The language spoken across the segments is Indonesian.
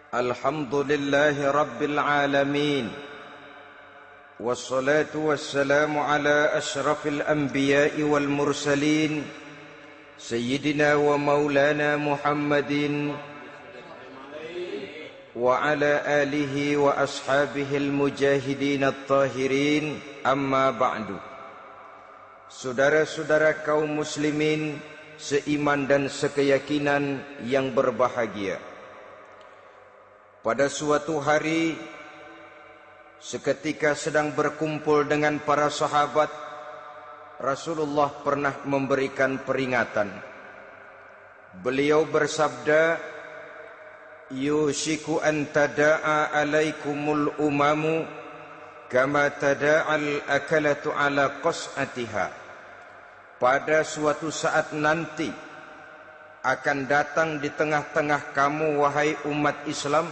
Alhamdulillahi Rabbil Alamin. Wassalatu wassalamu ala ashrafil anbiya'i wal mursalin Sayyidina wa maulana Muhammadin wa ala alihi wa ashabihil mujahidin at-tahirin. Amma ba'du. Saudara-saudara kaum muslimin seiman dan sekeyakinan yang berbahagia, pada suatu hari seketika sedang berkumpul dengan para sahabat, Rasulullah pernah memberikan peringatan. Beliau bersabda, "Yushiku an tada'a alaikumul umamu kama tada'al akalatu ala qas'atiha." Pada suatu saat nanti akan datang di tengah-tengah kamu, wahai umat Islam,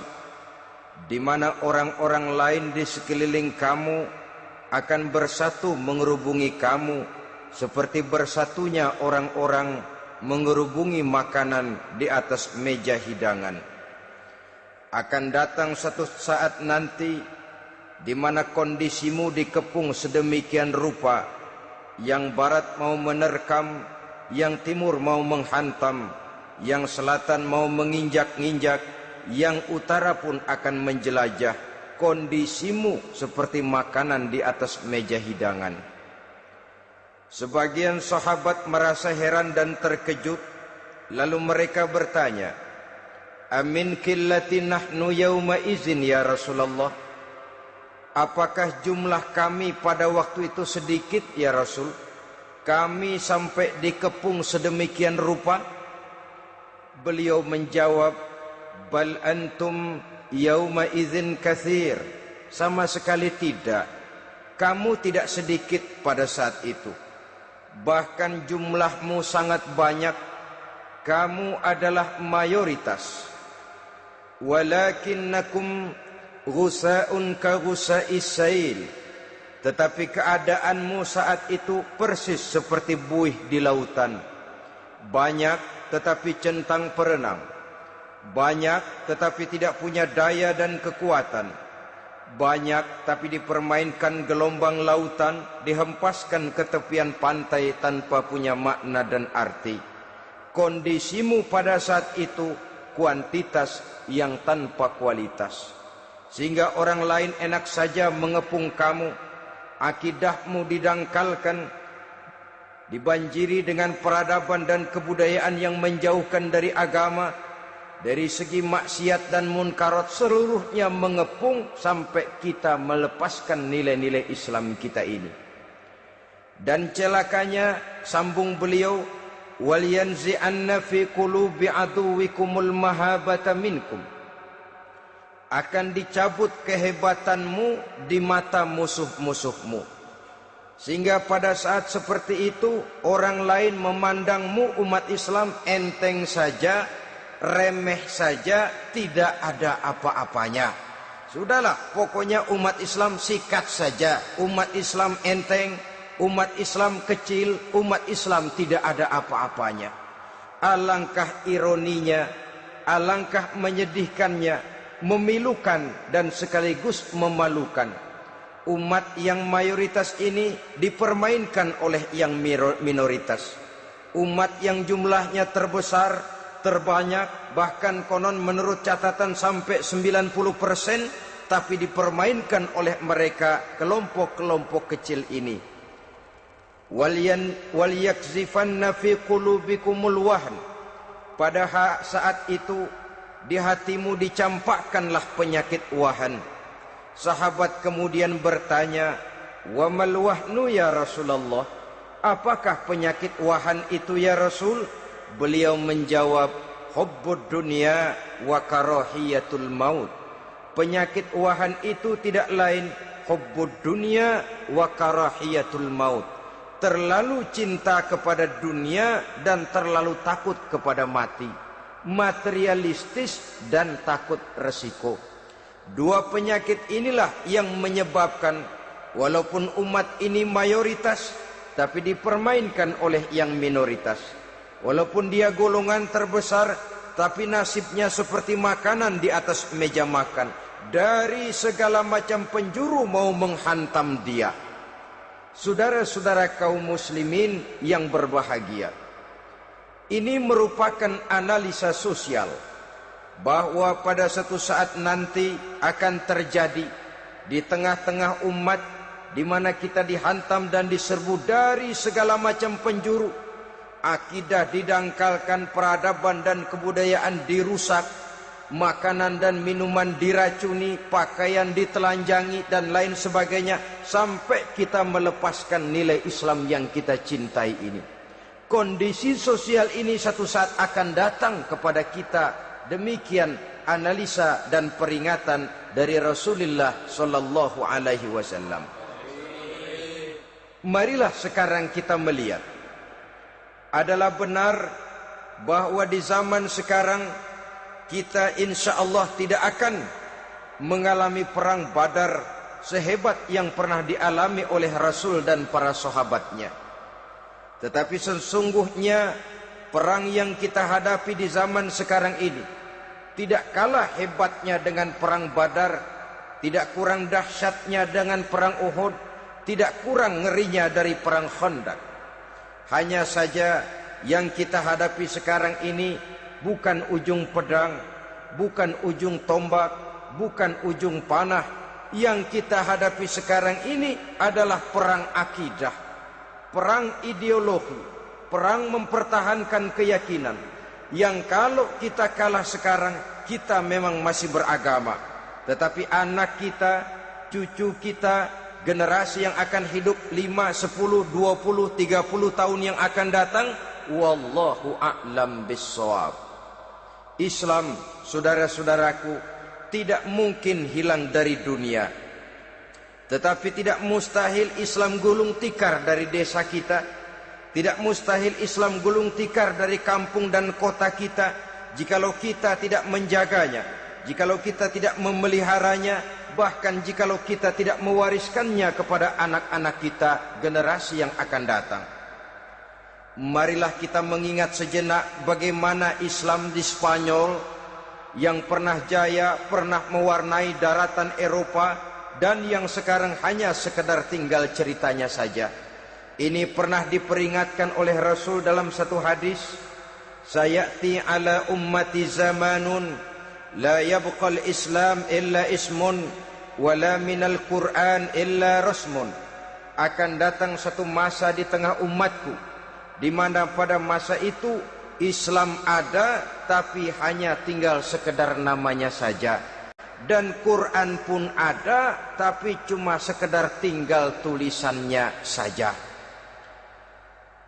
di mana orang-orang lain di sekeliling kamu akan bersatu mengerubungi kamu seperti bersatunya orang-orang mengerubungi makanan di atas meja hidangan. Akan datang satu saat nanti di mana kondisimu dikepung sedemikian rupa, yang barat mau menerkam, yang timur mau menghantam, yang selatan mau menginjak-injak, yang utara pun akan menjelajah. Kondisimu seperti makanan di atas meja hidangan. Sebagian sahabat merasa heran dan terkejut, lalu mereka bertanya, "Amin qillati nahnu yauma izin ya Rasulullah?" Apakah jumlah kami pada waktu itu sedikit ya Rasul? Kami sampai dikepung sedemikian rupa? Beliau menjawab, "Bal antum yauma idzin katsir." Sama sekali tidak. Kamu tidak sedikit pada saat itu. Bahkan jumlahmu sangat banyak. Kamu adalah mayoritas. Walakinnakum ghusa'un ka ghusa'is sail. Tetapi keadaanmu saat itu persis seperti buih di lautan. Banyak tetapi centang perenang. Banyak tetapi tidak punya daya dan kekuatan. Banyak tapi dipermainkan gelombang lautan, dihempaskan ke tepian pantai tanpa punya makna dan arti. Kondisimu pada saat itu kuantitas yang tanpa kualitas, sehingga orang lain enak saja mengepung kamu. Akidahmu didangkalkan, dibanjiri dengan peradaban dan kebudayaan yang menjauhkan dari agama. Dari segi maksiat dan munkarat seluruhnya mengepung sampai kita melepaskan nilai-nilai Islam kita ini. Dan celakanya, sambung beliau, "Walyanzi'anna fi qulubi aduwikumul mahabata minkum." Akan dicabut kehebatanmu di mata musuh-musuhmu, sehingga pada saat seperti itu orang lain memandangmu umat Islam enteng saja, remeh saja, tidak ada apa-apanya. Sudahlah, pokoknya umat Islam sikat saja. Umat Islam enteng, umat Islam kecil, umat Islam tidak ada apa-apanya. Alangkah ironinya, alangkah menyedihkannya, memilukan dan sekaligus memalukan. Umat yang mayoritas ini dipermainkan oleh yang minoritas. Umat yang jumlahnya terbesar, terbanyak, bahkan konon menurut catatan sampai 90%, tapi dipermainkan oleh mereka kelompok-kelompok kecil ini. Walyakzifanna fi qulubikumul wahn. Pada saat itu di hatimu dicampakkanlah penyakit wahan. Sahabat kemudian bertanya, "Wa mal wahnu ya Rasulullah?" Apakah penyakit wahan itu ya Rasul? Beliau menjawab, "Hubbud dunya wa karahiyatul maut." Penyakit wahan itu tidak lain hubbud dunya wa karahiyatul maut. Terlalu cinta kepada dunia dan terlalu takut kepada mati. Materialistis dan takut resiko. Dua penyakit inilah yang menyebabkan walaupun umat ini mayoritas, tapi dipermainkan oleh yang minoritas. Walaupun dia golongan terbesar, tapi nasibnya seperti makanan di atas meja makan. Dari segala macam penjuru mau menghantam dia. Saudara-saudara kaum muslimin yang berbahagia, ini merupakan analisa sosial bahwa pada satu saat nanti akan terjadi di tengah-tengah umat di mana kita dihantam dan diserbu dari segala macam penjuru. Akidah didangkalkan, peradaban dan kebudayaan dirusak, makanan dan minuman diracuni, pakaian ditelanjangi dan lain sebagainya, sampai kita melepaskan nilai Islam yang kita cintai ini. Kondisi sosial ini satu saat akan datang kepada kita. Demikian analisa dan peringatan dari Rasulullah sallallahu alaihi wasallam. Marilah sekarang kita melihat, adalah benar bahwa di zaman sekarang kita insya Allah tidak akan mengalami perang Badar sehebat yang pernah dialami oleh Rasul dan para sahabatnya. Tetapi sesungguhnya perang yang kita hadapi di zaman sekarang ini tidak kalah hebatnya dengan perang Badar, tidak kurang dahsyatnya dengan perang Uhud, tidak kurang ngerinya dari perang Khandaq. Hanya saja yang kita hadapi sekarang ini bukan ujung pedang, bukan ujung tombak, bukan ujung panah. Yang kita hadapi sekarang ini adalah perang akidah, perang ideologi, perang mempertahankan keyakinan. Yang kalau kita kalah sekarang, kita memang masih beragama. Tetapi anak kita, cucu kita, generasi yang akan hidup 5, 10, 20, 30 tahun yang akan datang, wallahu a'lam bissawab. Islam, saudara-saudaraku, tidak mungkin hilang dari dunia. Tetapi tidak mustahil Islam gulung tikar dari desa kita. Tidak mustahil Islam gulung tikar dari kampung dan kota kita, jikalau kita tidak menjaganya, jikalau kita tidak memeliharanya, bahkan jikalau kita tidak mewariskannya kepada anak-anak kita, generasi yang akan datang. Marilah kita mengingat sejenak bagaimana Islam di Spanyol yang pernah jaya, pernah mewarnai daratan Eropa, dan yang sekarang hanya sekedar tinggal ceritanya saja. Ini pernah diperingatkan oleh Rasul dalam satu hadis, sayati ala ummati zamanun la yabqal Islam illa ismun wala minal Quran illa rasmun. Akan datang satu masa di tengah umatku di mana pada masa itu Islam ada tapi hanya tinggal sekedar namanya saja, dan Quran pun ada tapi cuma sekedar tinggal tulisannya saja.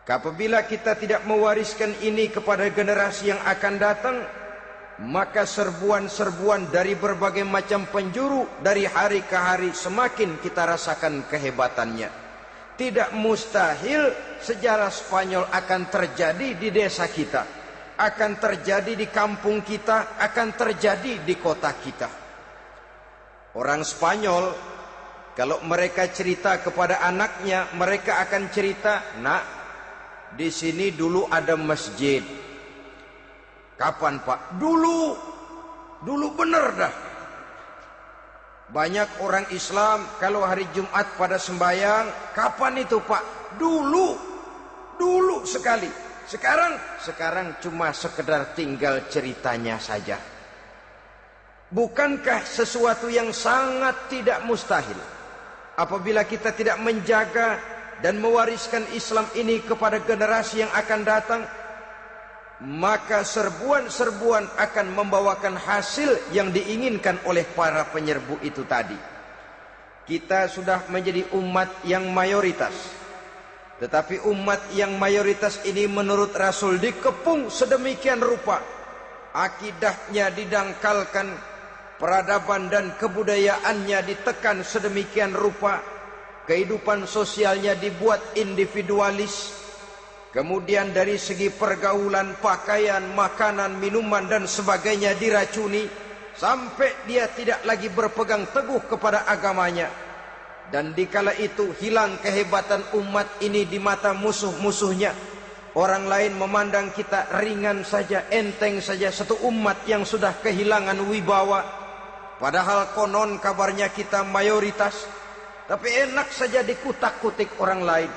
Apabila kita tidak mewariskan ini kepada generasi yang akan datang, maka serbuan-serbuan dari berbagai macam penjuru dari hari ke hari semakin kita rasakan kehebatannya. Tidak mustahil sejarah Spanyol akan terjadi di desa kita, akan terjadi di kampung kita, akan terjadi di kota kita. Orang Spanyol, kalau mereka cerita kepada anaknya, mereka akan cerita, nak, di sini dulu ada masjid. Kapan Pak? Dulu bener dah. Banyak orang Islam kalau hari Jumat pada sembahyang, kapan itu Pak? Dulu sekali. Sekarang cuma sekedar tinggal ceritanya saja. Bukankah sesuatu yang sangat tidak mustahil apabila kita tidak menjaga dan mewariskan Islam ini kepada generasi yang akan datang, maka serbuan-serbuan akan membawakan hasil yang diinginkan oleh para penyerbu itu tadi. Kita sudah menjadi umat yang mayoritas, tetapi umat yang mayoritas ini menurut Rasul dikepung sedemikian rupa, akidahnya didangkalkan, peradaban dan kebudayaannya ditekan sedemikian rupa, kehidupan sosialnya dibuat individualis, kemudian dari segi pergaulan, pakaian, makanan, minuman dan sebagainya diracuni, sampai dia tidak lagi berpegang teguh kepada agamanya. Dan dikala itu hilang kehebatan umat ini di mata musuh-musuhnya. Orang lain memandang kita ringan saja, enteng saja, satu umat yang sudah kehilangan wibawa. Padahal konon kabarnya kita mayoritas, tapi enak saja dikutak-kutik orang lain.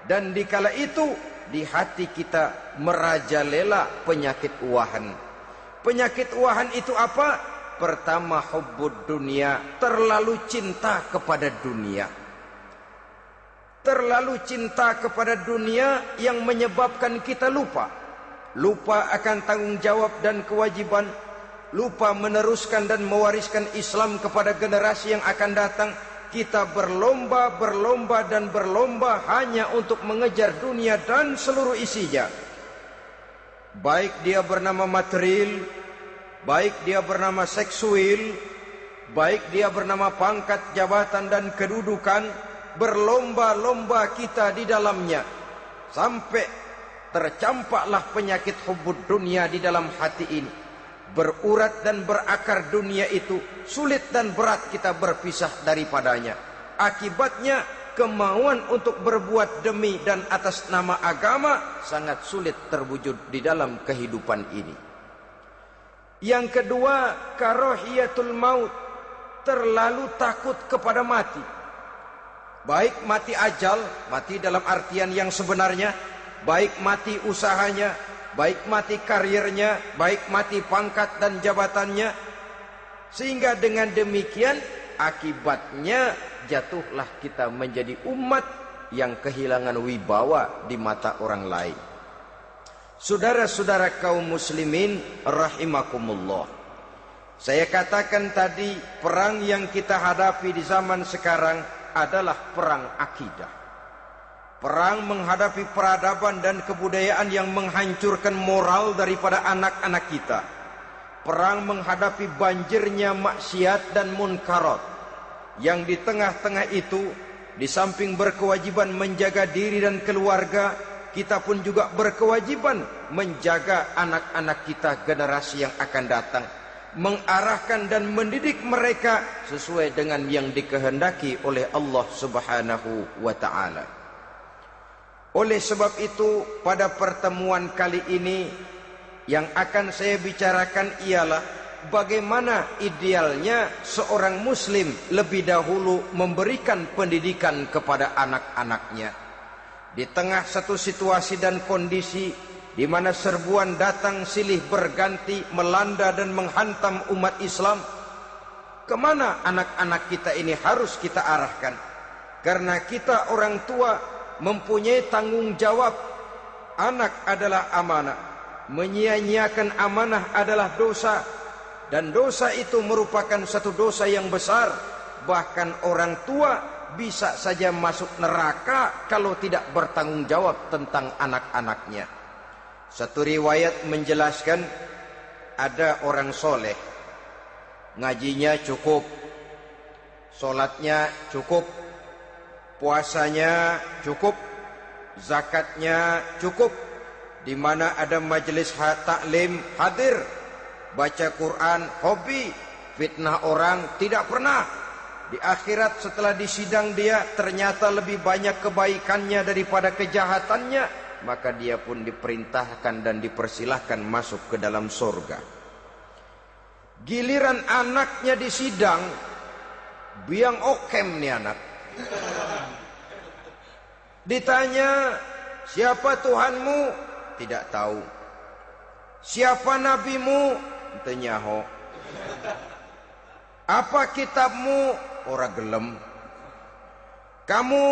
Dan dikala itu di hati kita merajalela penyakit uahan. Penyakit uahan itu apa? Pertama, hubbud dunia, terlalu cinta kepada dunia. Terlalu cinta kepada dunia yang menyebabkan kita lupa akan tanggung jawab dan kewajiban, lupa meneruskan dan mewariskan Islam kepada generasi yang akan datang. Kita berlomba hanya untuk mengejar dunia dan seluruh isinya, baik dia bernama material, baik dia bernama seksual, baik dia bernama pangkat, jabatan dan kedudukan. Berlomba-lomba kita di dalamnya sampai tercampaklah penyakit hubbud dunia di dalam hati ini. Berurat dan berakar dunia itu, sulit dan berat kita berpisah daripadanya. Akibatnya kemauan untuk berbuat demi dan atas nama agama sangat sulit terwujud di dalam kehidupan ini. Yang kedua, karahiyatul maut, terlalu takut kepada mati. Baik mati ajal, mati dalam artian yang sebenarnya, baik mati usahanya, baik mati karirnya, baik mati pangkat dan jabatannya. Sehingga dengan demikian akibatnya jatuhlah kita menjadi umat yang kehilangan wibawa di mata orang lain. Saudara-saudara kaum muslimin rahimakumullah, saya katakan tadi, perang yang kita hadapi di zaman sekarang adalah perang akidah. Perang menghadapi peradaban dan kebudayaan yang menghancurkan moral daripada anak-anak kita. Perang menghadapi banjirnya maksiat dan munkarat. Yang di tengah-tengah itu, di samping berkewajiban menjaga diri dan keluarga, kita pun juga berkewajiban menjaga anak-anak kita, generasi yang akan datang, mengarahkan dan mendidik mereka sesuai dengan yang dikehendaki oleh Allah Subhanahu wa ta'ala. Oleh sebab itu, pada pertemuan kali ini yang akan saya bicarakan ialah bagaimana idealnya seorang muslim lebih dahulu memberikan pendidikan kepada anak-anaknya. Di tengah satu situasi dan kondisi di mana serbuan datang silih berganti melanda dan menghantam umat Islam, kemana anak-anak kita ini harus kita arahkan? Karena kita orang tua mempunyai tanggung jawab. Anak adalah amanah, menyia-nyiakan amanah adalah dosa, dan dosa itu merupakan satu dosa yang besar. Bahkan orang tua bisa saja masuk neraka kalau tidak bertanggung jawab tentang anak-anaknya. Satu riwayat menjelaskan ada orang soleh, ngajinya cukup, solatnya cukup, puasanya cukup, zakatnya cukup, di mana ada majelis taklim hadir, baca Quran hobi, fitnah orang tidak pernah. Di akhirat setelah disidang dia ternyata lebih banyak kebaikannya daripada kejahatannya, maka dia pun diperintahkan dan dipersilahkan masuk ke dalam surga. Giliran anaknya disidang, biang okem nih anak. Ditanya, siapa Tuhanmu? Tidak tahu. Siapa nabimu? Tenyaho. Apa kitabmu? Ora gelem. Kamu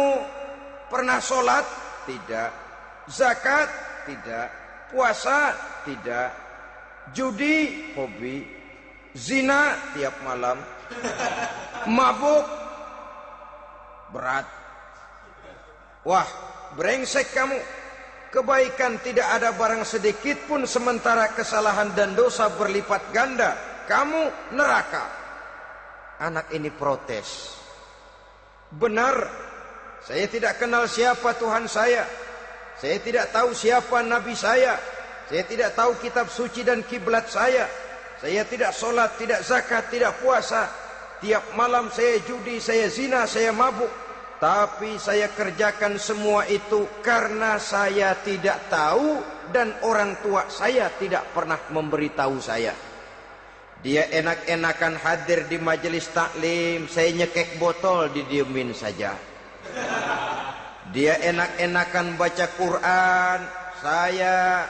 pernah sholat? Tidak. Zakat? Tidak. Puasa? Tidak. Judi? Hobi. Zina? Tiap malam. Mabuk? Berat. Wah, brengsek kamu. Kebaikan tidak ada barang sedikit pun, sementara kesalahan dan dosa berlipat ganda. Kamu neraka. Anak ini protes. Benar, saya tidak kenal siapa Tuhan saya. Saya tidak tahu siapa Nabi saya. Saya tidak tahu kitab suci dan kiblat saya. Saya tidak sholat, tidak zakat, tidak puasa. Tiap malam saya judi, saya zina, saya mabuk. Tapi saya kerjakan semua itu karena saya tidak tahu dan orang tua saya tidak pernah memberitahu saya. Dia enak-enakan hadir di majelis taklim, saya nyekek botol didiemin saja. Dia enak-enakan baca Quran, saya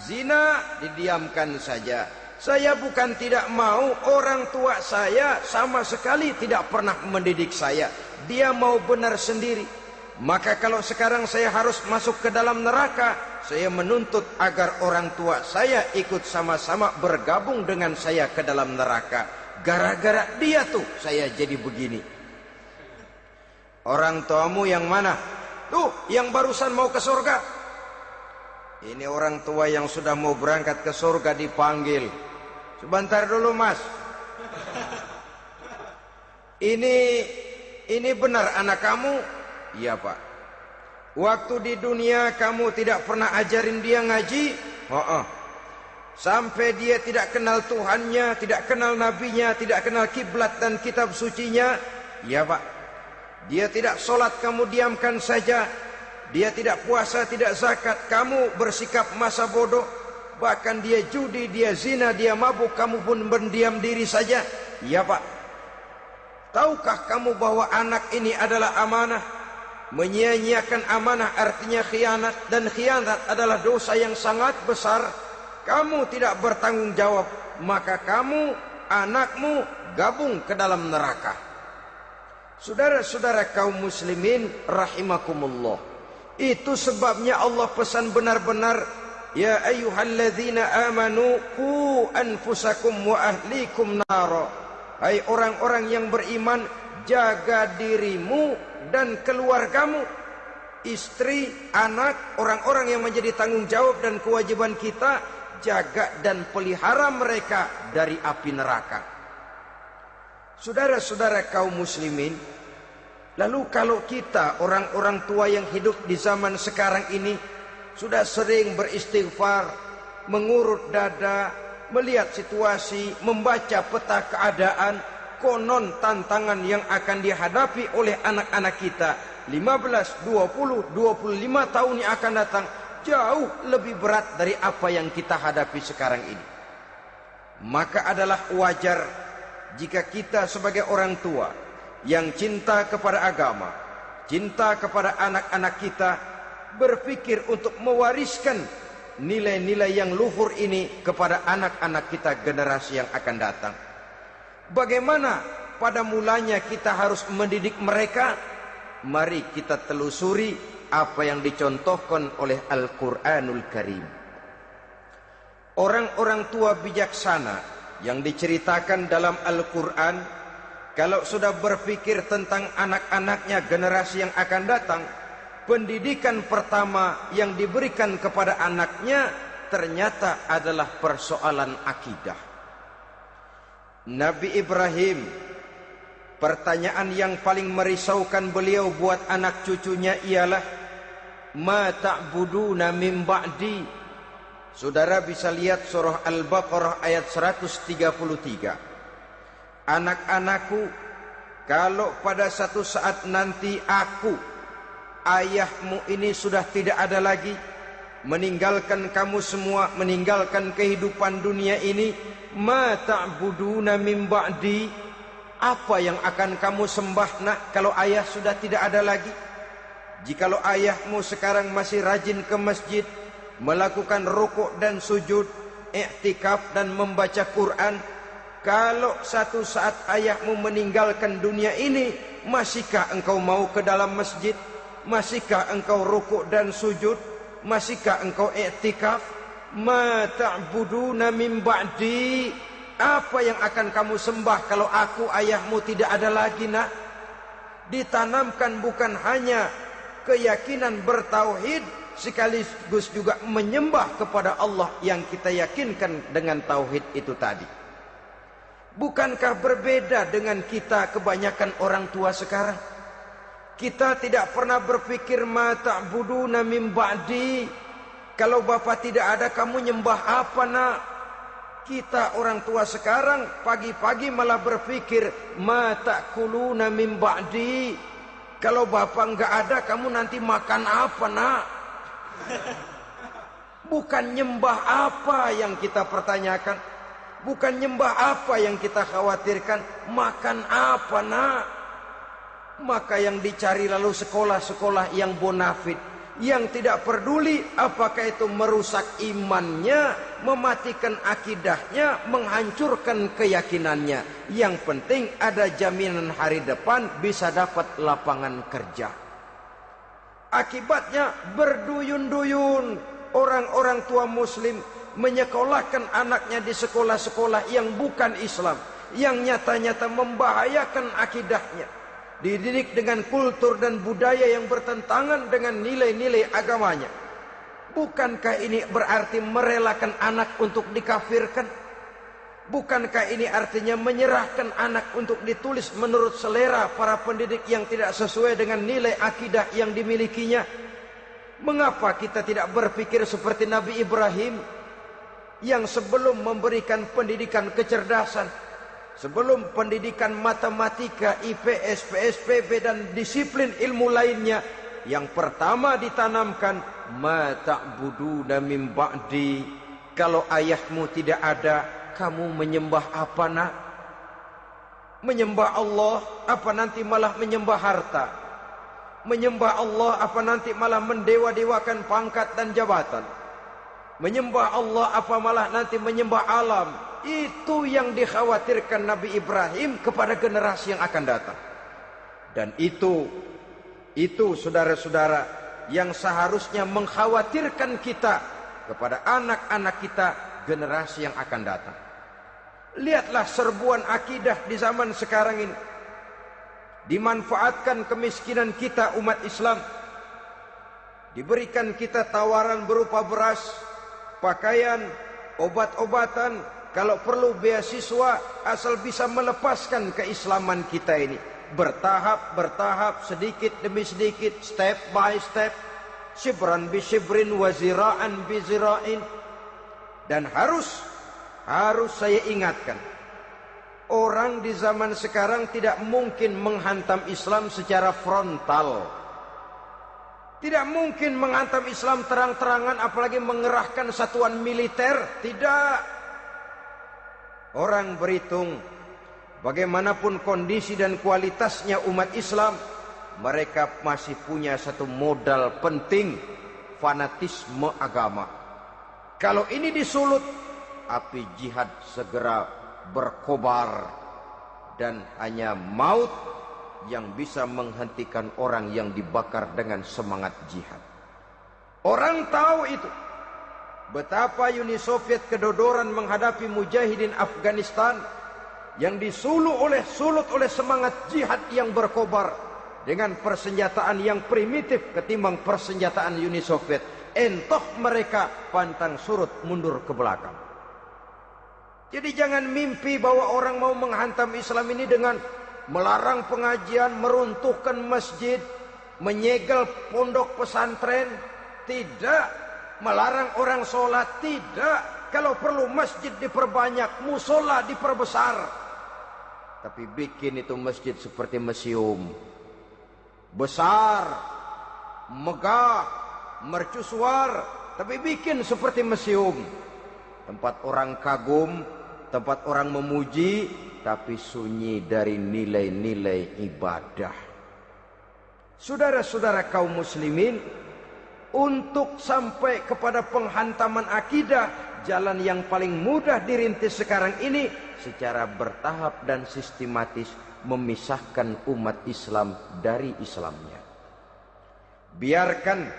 zina didiamkan saja. Saya bukan tidak mau, orang tua saya sama sekali tidak pernah mendidik saya. Dia mau benar sendiri. Maka kalau sekarang saya harus masuk ke dalam neraka, saya menuntut agar orang tua saya ikut sama-sama bergabung dengan saya ke dalam neraka. Gara-gara dia tuh saya jadi begini. Orang tuamu yang mana? Tuh, yang barusan mau ke surga. Ini orang tua yang sudah mau berangkat ke surga dipanggil. Sebentar dulu mas. Ini benar anak kamu? Iya pak. Waktu di dunia kamu tidak pernah ajarin dia ngaji? Sampai dia tidak kenal Tuhannya, tidak kenal nabinya, tidak kenal kiblat dan kitab sucinya? Iya pak. Dia tidak sholat, kamu diamkan saja. Dia tidak puasa, tidak zakat, kamu bersikap masa bodoh. Bahkan dia judi, dia zina, dia mabuk, kamu pun berdiam diri saja. Iya pak. Tahukah kamu bahwa anak ini adalah amanah? Menyia-nyiakan amanah artinya khianat, dan khianat adalah dosa yang sangat besar. Kamu tidak bertanggung jawab, maka kamu, anakmu gabung ke dalam neraka. Saudara-saudara kaum muslimin rahimakumullah, itu sebabnya Allah pesan benar-benar, ya ayyuhalladzina amanu qu anfusakum wa ahlikum nara. Hai orang-orang yang beriman, jaga dirimu dan keluargamu, istri, anak, orang-orang yang menjadi tanggung jawab dan kewajiban kita, jaga dan pelihara mereka dari api neraka. Saudara-saudara kaum muslimin, lalu kalau kita orang-orang tua yang hidup di zaman sekarang ini sudah sering beristighfar, mengurut dada, melihat situasi, membaca peta keadaan, konon tantangan yang akan dihadapi oleh anak-anak kita 15, 20, 25 tahun yang akan datang jauh lebih berat dari apa yang kita hadapi sekarang ini. Maka adalah wajar jika kita sebagai orang tua yang cinta kepada agama, cinta kepada anak-anak kita, berpikir untuk mewariskan nilai-nilai yang luhur ini kepada anak-anak kita generasi yang akan datang. Bagaimana pada mulanya kita harus mendidik mereka? Mari kita telusuri apa yang dicontohkan oleh Al-Quranul Karim. Orang-orang tua bijaksana yang diceritakan dalam Al-Quran, kalau sudah berpikir tentang anak-anaknya generasi yang akan datang, pendidikan pertama yang diberikan kepada anaknya ternyata adalah persoalan akidah. Nabi Ibrahim, pertanyaan yang paling merisaukan beliau buat anak cucunya ialah, ma ta'buduna min ba'di. Saudara bisa lihat surah Al-Baqarah ayat 133. Anak-anakku, kalau pada satu saat nanti aku, ayahmu ini sudah tidak ada lagi, meninggalkan kamu semua, meninggalkan kehidupan dunia ini, ma ta'buduna min ba'di, apa yang akan kamu sembah nak kalau ayah sudah tidak ada lagi? Jikalau ayahmu sekarang masih rajin ke masjid, melakukan rukuk dan sujud, i'tikaf dan membaca Quran, kalau satu saat ayahmu meninggalkan dunia ini, masihkah engkau mau ke dalam masjid? Masihkah engkau rukuk dan sujud? Masihkah engkau i'tikaf? Ma ta'buduna min ba'di, apa yang akan kamu sembah kalau aku ayahmu tidak ada lagi nak? Ditanamkan bukan hanya keyakinan bertauhid, sekaligus juga menyembah kepada Allah yang kita yakinkan dengan tauhid itu tadi. Bukankah berbeda dengan kita kebanyakan orang tua sekarang? Kita tidak pernah berpikir ma ta'buduna min ba'di, kalau bapak tidak ada kamu nyembah apa nak? Kita orang tua sekarang pagi-pagi malah berpikir ma ta'kuluna min ba'di, Kalau bapak nggak ada, kamu nanti makan apa, nak? Bukan nyembah apa yang kita pertanyakan, bukan nyembah apa yang kita khawatirkan, makan apa, nak? Maka yang dicari lalu sekolah-sekolah yang bonafit, yang tidak peduli apakah itu merusak imannya, mematikan akidahnya, menghancurkan keyakinannya. Yang penting ada jaminan hari depan bisa dapat lapangan kerja. Akibatnya berduyun-duyun orang-orang tua muslim menyekolahkan anaknya di sekolah-sekolah yang bukan Islam, yang nyata-nyata membahayakan akidahnya, dididik dengan kultur dan budaya yang bertentangan dengan nilai-nilai agamanya. Bukankah ini berarti merelakan anak untuk dikafirkan? Bukankah ini artinya menyerahkan anak untuk ditulis menurut selera para pendidik yang tidak sesuai dengan nilai akidah yang dimilikinya? Mengapa kita tidak berpikir seperti Nabi Ibrahim yang sebelum memberikan pendidikan kecerdasan, sebelum pendidikan matematika, IPS, PSPB dan disiplin ilmu lainnya, yang pertama ditanamkan, ma ta'buduna min ba'di, kalau ayahmu tidak ada, kamu menyembah apa, nak? Menyembah Allah apa nanti malah menyembah harta? Menyembah Allah apa nanti malah mendewa-dewakan pangkat dan jabatan? Menyembah Allah apa malah nanti menyembah alam? Itu yang dikhawatirkan Nabi Ibrahim kepada generasi yang akan datang. Dan itu saudara-saudara yang seharusnya mengkhawatirkan kita kepada anak-anak kita, generasi yang akan datang. Lihatlah serbuan akidah di zaman sekarang ini. Dimanfaatkan kemiskinan kita umat Islam. Diberikan kita tawaran berupa beras, pakaian, obat-obatan, kalau perlu beasiswa, asal bisa melepaskan keislaman kita ini. Bertahap, sedikit demi sedikit, step by step, shibran bi shibrin wa zira'an bi zira'in. Dan harus saya ingatkan, orang di zaman sekarang tidak mungkin menghantam Islam secara frontal. Tidak mungkin menghantam Islam terang-terangan, apalagi mengerahkan satuan militer. Tidak. Orang berhitung bagaimanapun kondisi dan kualitasnya umat Islam, mereka masih punya satu modal penting, fanatisme agama. Kalau ini disulut, api jihad segera berkobar, dan hanya maut yang bisa menghentikan orang yang dibakar dengan semangat jihad. Orang tahu itu. Betapa Uni Soviet kedodoran menghadapi mujahidin Afghanistan yang disulut oleh semangat jihad yang berkobar dengan persenjataan yang primitif ketimbang persenjataan Uni Soviet. Entah mereka pantang surut mundur ke belakang. Jadi jangan mimpi bahwa orang mau menghantam Islam ini dengan melarang pengajian, meruntuhkan masjid, menyegel pondok pesantren. Tidak. Melarang orang sholat. Tidak. Kalau perlu masjid diperbanyak, musola diperbesar. Tapi bikin itu masjid seperti museum. Besar, megah, mercusuar, tapi bikin seperti museum. Tempat orang kagum, tempat orang memuji, tapi sunyi dari nilai-nilai ibadah. Saudara-saudara kaum muslimin, untuk sampai kepada penghantaman akidah, jalan yang paling mudah dirintis sekarang ini secara bertahap dan sistematis, memisahkan umat Islam dari Islamnya. Biarkan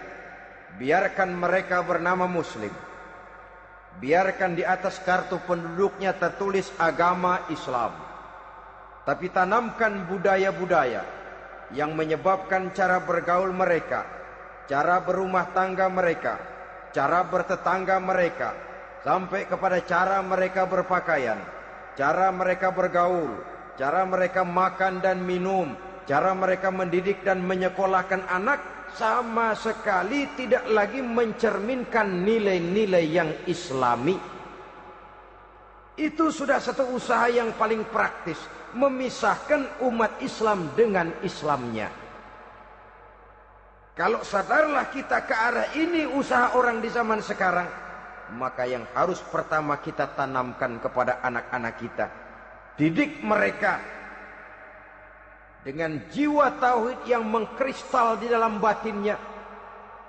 mereka bernama muslim. Biarkan di atas kartu penduduknya tertulis agama Islam. Tapi tanamkan budaya-budaya yang menyebabkan cara bergaul mereka, cara berumah tangga mereka, cara bertetangga mereka, sampai kepada cara mereka berpakaian, cara mereka bergaul, cara mereka makan dan minum, cara mereka mendidik dan menyekolahkan anak, sama sekali tidak lagi mencerminkan nilai-nilai yang Islami. Itu sudah satu usaha yang paling praktis, memisahkan umat Islam dengan Islamnya. Kalau sadarlah kita ke arah ini usaha orang di zaman sekarang, maka yang harus pertama kita tanamkan kepada anak-anak kita, didik mereka dengan jiwa tauhid yang mengkristal di dalam batinnya,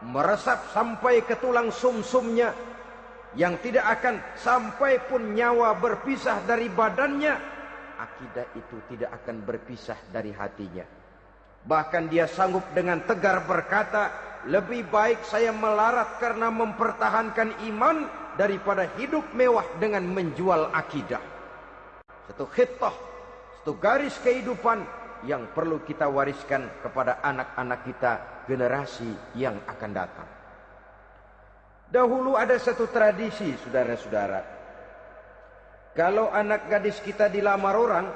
meresap sampai ke tulang sumsumnya, yang tidak akan sampai pun nyawa berpisah dari badannya, akidah itu tidak akan berpisah dari hatinya. Bahkan dia sanggup dengan tegar berkata, lebih baik saya melarat karena mempertahankan iman daripada hidup mewah dengan menjual akidah. Satu khitah, satu garis kehidupan yang perlu kita wariskan kepada anak-anak kita, generasi yang akan datang. Dahulu ada satu tradisi, saudara-saudara. Kalau anak gadis kita dilamar orang,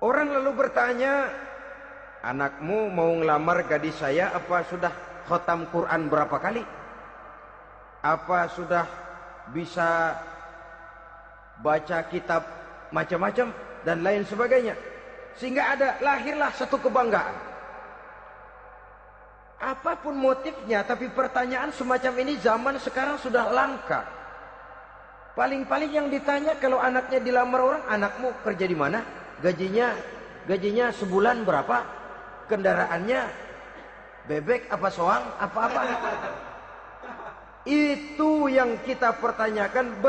orang lalu bertanya, anakmu mau ngelamar gadis saya, apa sudah khatam Quran berapa kali? Apa sudah bisa baca kitab macam-macam dan lain sebagainya? Sehingga lahirlah satu kebanggaan. Apapun motifnya, tapi pertanyaan semacam ini zaman sekarang sudah langka. Paling-paling yang ditanya kalau anaknya dilamar orang, anakmu kerja di mana? Gajinya sebulan berapa? Kendaraannya bebek apa soang apa-apa? Itu yang kita pertanyakan,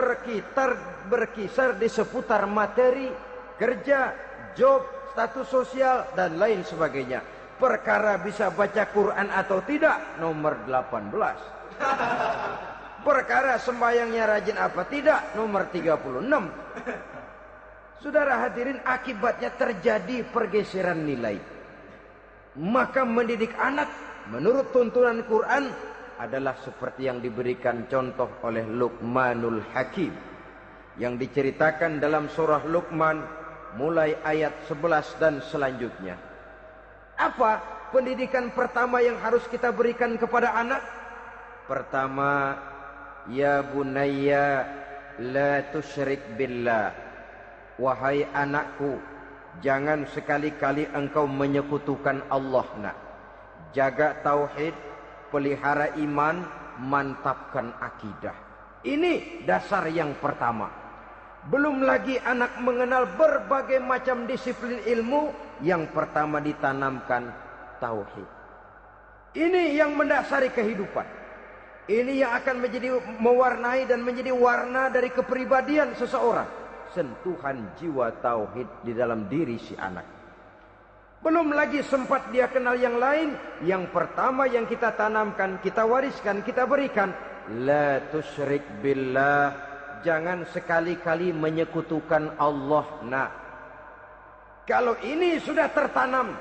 berkisar di seputar materi, kerja, job, status sosial dan lain sebagainya. Perkara bisa baca Quran atau tidak, nomor 18. Perkara sembahyangnya rajin apa tidak, nomor 36. Saudara hadirin, akibatnya terjadi pergeseran nilai. Maka mendidik anak menurut tuntunan Quran adalah seperti yang diberikan contoh oleh Luqmanul Hakim, yang diceritakan dalam surah Luqman mulai ayat 11 dan selanjutnya. Apa pendidikan pertama yang harus kita berikan kepada anak? Pertama, ya bunayya la tusyrik billah. Wahai anakku, jangan sekali-kali engkau menyekutukan Allah. Nak, jaga tauhid, pelihara iman, mantapkan akidah. Ini dasar yang pertama. Belum lagi anak mengenal berbagai macam disiplin ilmu, yang pertama ditanamkan tauhid. Ini yang mendasari kehidupan. Ini yang akan menjadi mewarnai dan menjadi warna dari kepribadian seseorang. Sentuhan jiwa tauhid di dalam diri si anak. Belum lagi sempat dia kenal yang lain. Yang pertama yang kita tanamkan, kita wariskan, kita berikan, la tusyrik billah. Jangan sekali-kali menyekutukan Allah. Nah, kalau ini sudah tertanam,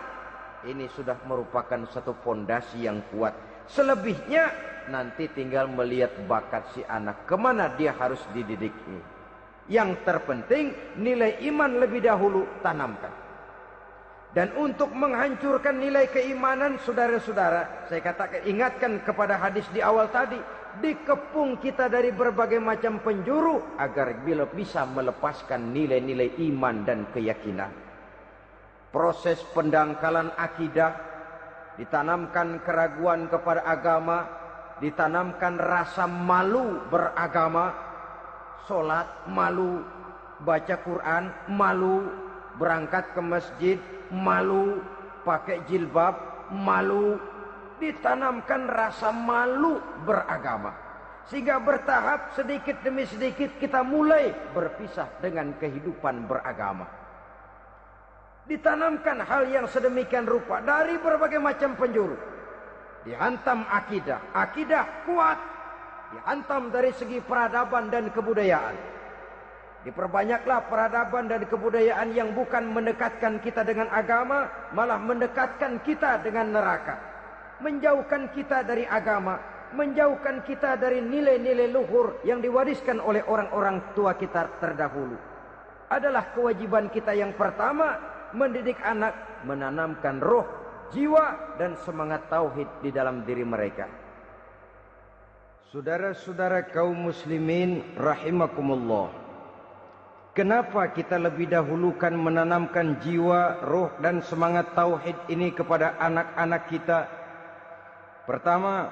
ini sudah merupakan satu fondasi yang kuat. Selebihnya nanti tinggal melihat bakat si anak, kemana dia harus dididik ini. Yang terpenting nilai iman lebih dahulu tanamkan. Dan untuk menghancurkan nilai keimanan, saudara-saudara, saya katakan, ingatkan kepada hadis di awal tadi, dikepung kita dari berbagai macam penjuru agar bila bisa melepaskan nilai-nilai iman dan keyakinan. Proses pendangkalan akidah, ditanamkan keraguan kepada agama, ditanamkan rasa malu beragama. Sholat malu, baca Quran malu, berangkat ke masjid malu, pakai jilbab malu. Ditanamkan rasa malu beragama, sehingga bertahap sedikit demi sedikit kita mulai berpisah dengan kehidupan beragama. Ditanamkan hal yang sedemikian rupa dari berbagai macam penjuru. Dihantam akidah, akidah kuat. Dihantam dari segi peradaban dan kebudayaan. Diperbanyaklah peradaban dan kebudayaan yang bukan mendekatkan kita dengan agama, malah mendekatkan kita dengan neraka. Menjauhkan kita dari agama, menjauhkan kita dari nilai-nilai luhur yang diwariskan oleh orang-orang tua kita terdahulu. Adalah kewajiban kita yang pertama, mendidik anak, menanamkan roh, jiwa dan semangat tauhid di dalam diri mereka. Saudara-saudara kaum muslimin rahimakumullah, Kenapa kita lebih dahulukan menanamkan jiwa, roh dan semangat tauhid ini kepada anak-anak kita? Pertama,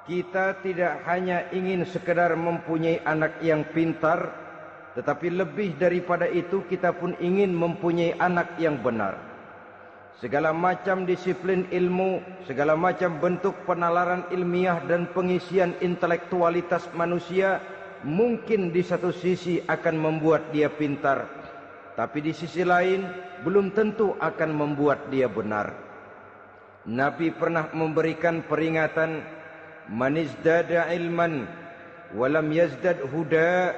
kita tidak hanya ingin sekedar mempunyai anak yang pintar, tetapi lebih daripada itu kita pun ingin mempunyai anak yang benar. Segala macam disiplin ilmu, segala macam bentuk penalaran ilmiah dan pengisian intelektualitas manusia mungkin di satu sisi akan membuat dia pintar, tapi di sisi lain belum tentu akan membuat dia benar. Nabi pernah memberikan peringatan, man izdada ilman wa lam yazdad huda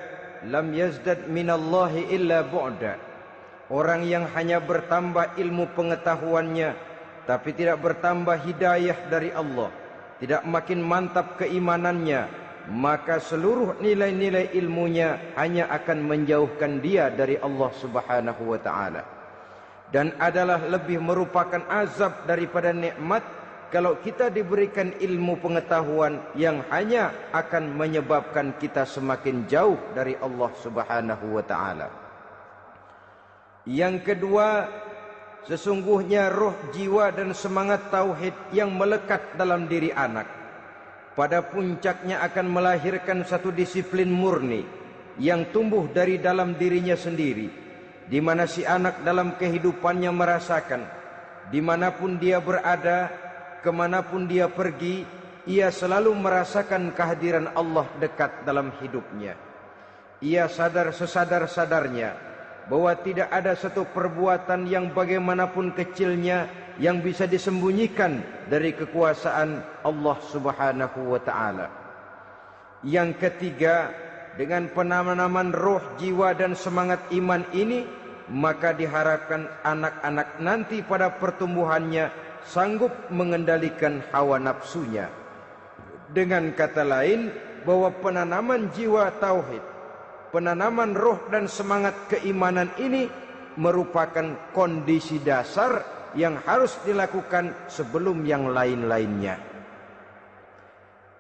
lam yazdad minallahi illa bu'da. Orang yang hanya bertambah ilmu pengetahuannya tapi tidak bertambah hidayah dari Allah, tidak makin mantap keimanannya, maka seluruh nilai-nilai ilmunya hanya akan menjauhkan dia dari Allah Subhanahu wa taala. Dan adalah lebih merupakan azab daripada nikmat kalau kita diberikan ilmu pengetahuan yang hanya akan menyebabkan kita semakin jauh dari Allah Subhanahu wa taala. Yang kedua, sesungguhnya roh, jiwa dan semangat tauhid yang melekat dalam diri anak pada puncaknya akan melahirkan satu disiplin murni yang tumbuh dari dalam dirinya sendiri, di mana si anak dalam kehidupannya merasakan, dimanapun dia berada, kemanapun dia pergi, ia selalu merasakan kehadiran Allah dekat dalam hidupnya. Ia sadar sesadar-sadarnya bahwa tidak ada satu perbuatan yang bagaimanapun kecilnya yang bisa disembunyikan dari kekuasaan Allah Subhanahu wa taala. Yang ketiga, dengan penanaman roh, jiwa dan semangat iman ini, maka diharapkan anak-anak nanti pada pertumbuhannya sanggup mengendalikan hawa nafsunya. Dengan kata lain, bahwa penanaman jiwa tauhid, penanaman roh dan semangat keimanan ini merupakan kondisi dasar yang harus dilakukan sebelum yang lain-lainnya.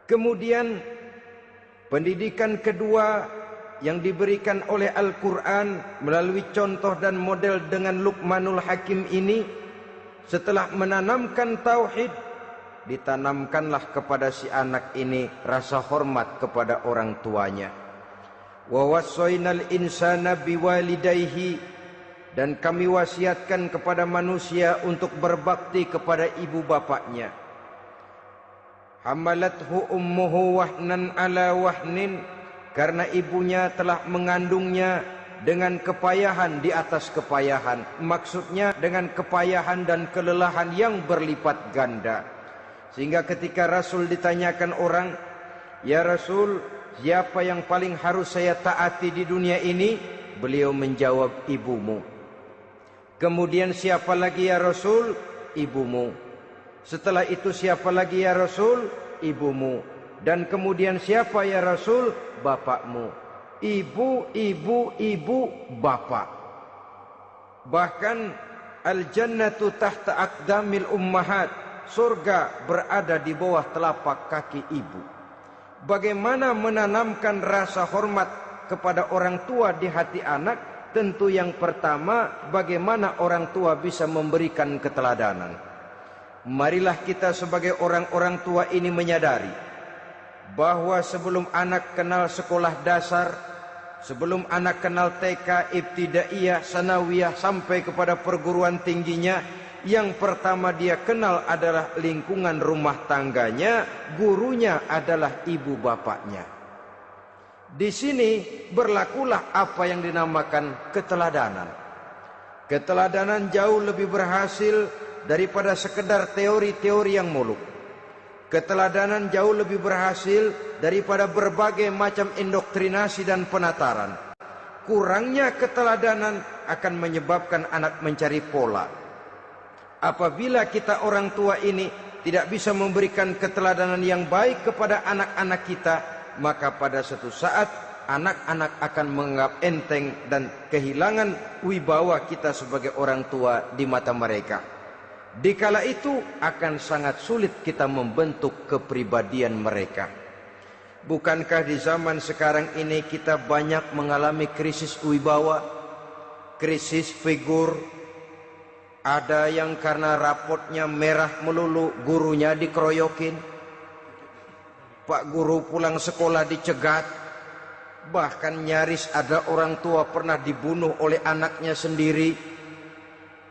Kemudian pendidikan kedua yang diberikan oleh Al-Quran melalui contoh dan model dengan Luqmanul Hakim ini, setelah menanamkan tauhid, ditanamkanlah kepada si anak ini rasa hormat kepada orang tuanya. Wa wassaynal insana biwalidayhi, dan kami wasiatkan kepada manusia untuk berbakti kepada ibu bapaknya. Hamalathu ummuhu wahnan ala wahnin, karena ibunya telah mengandungnya dengan kepayahan di atas kepayahan. Maksudnya dengan kepayahan dan kelelahan yang berlipat ganda. Sehingga ketika Rasul ditanyakan orang, "Ya Rasul, siapa yang paling harus saya taati di dunia ini?" Beliau menjawab, "Ibumu." Kemudian, "Siapa lagi ya Rasul?" "Ibumu." Setelah itu, "Siapa lagi ya Rasul?" "Ibumu." Dan kemudian, "Siapa ya Rasul?" "Bapakmu." Ibu, ibu, ibu, bapak. Bahkan al-jannatu tahta aqdamil ummahat, surga berada di bawah telapak kaki ibu. Bagaimana menanamkan rasa hormat kepada orang tua di hati anak? Tentu yang pertama, bagaimana orang tua bisa memberikan keteladanan. Marilah kita sebagai orang-orang tua ini menyadari bahwa sebelum anak kenal sekolah dasar, sebelum anak kenal TK, ibtidaiyah, sanawiyah sampai kepada perguruan tingginya, yang pertama dia kenal adalah lingkungan rumah tangganya, gurunya adalah ibu bapaknya. Di sini berlakulah apa yang dinamakan keteladanan. Keteladanan jauh lebih berhasil daripada sekedar teori-teori yang muluk. Keteladanan jauh lebih berhasil daripada berbagai macam indoktrinasi dan penataran. Kurangnya keteladanan akan menyebabkan anak mencari pola. Apabila kita orang tua ini tidak bisa memberikan keteladanan yang baik kepada anak-anak kita, maka pada suatu saat anak-anak akan menganggap enteng dan kehilangan wibawa kita sebagai orang tua di mata mereka. Dikala itu akan sangat sulit kita membentuk kepribadian mereka. Bukankah di zaman sekarang ini kita banyak mengalami krisis wibawa, krisis figur? Ada yang karena rapotnya merah melulu, gurunya dikeroyokin. Pak guru pulang sekolah dicegat. Bahkan nyaris ada orang tua pernah dibunuh oleh anaknya sendiri.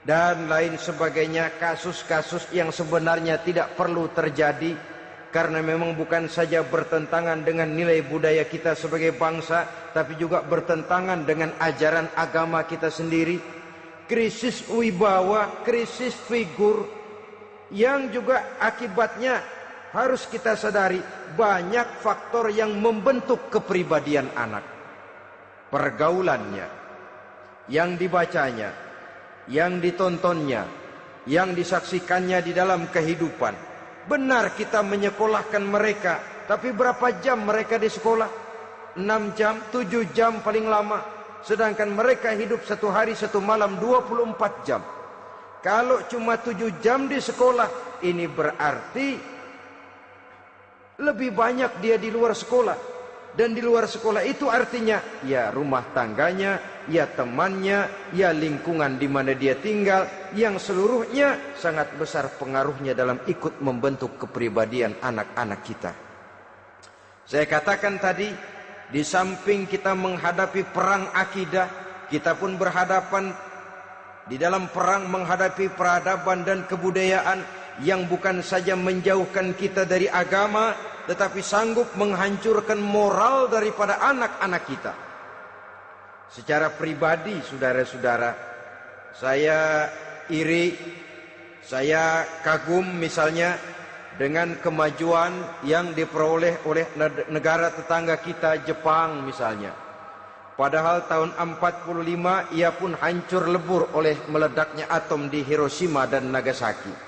Dan lain sebagainya, kasus-kasus yang sebenarnya tidak perlu terjadi. Karena memang bukan saja bertentangan dengan nilai budaya kita sebagai bangsa, tapi juga bertentangan dengan ajaran agama kita sendiri. Krisis wibawa, krisis figur, yang juga akibatnya harus kita sadari banyak faktor yang membentuk kepribadian anak. Pergaulannya, yang dibacanya, yang ditontonnya, yang disaksikannya di dalam kehidupan. Benar kita menyekolahkan mereka, tapi berapa jam mereka di sekolah? 6 jam, 7 jam paling lama. Sedangkan mereka hidup satu hari satu malam 24 jam. Kalau cuma 7 jam di sekolah, ini berarti lebih banyak dia di luar sekolah. Dan di luar sekolah itu artinya ya rumah tangganya, ya temannya, ya lingkungan di mana dia tinggal, yang seluruhnya sangat besar pengaruhnya dalam ikut membentuk kepribadian anak-anak kita. Saya katakan tadi, di samping kita menghadapi perang akidah, kita pun berhadapan di dalam perang menghadapi peradaban dan kebudayaan yang bukan saja menjauhkan kita dari agama, tetapi sanggup menghancurkan moral daripada anak-anak kita. Secara pribadi, saudara-saudara, saya iri, saya kagum misalnya dengan kemajuan yang diperoleh oleh negara tetangga kita, Jepang misalnya. Padahal tahun 45 ia pun hancur lebur oleh meledaknya atom di Hiroshima dan Nagasaki.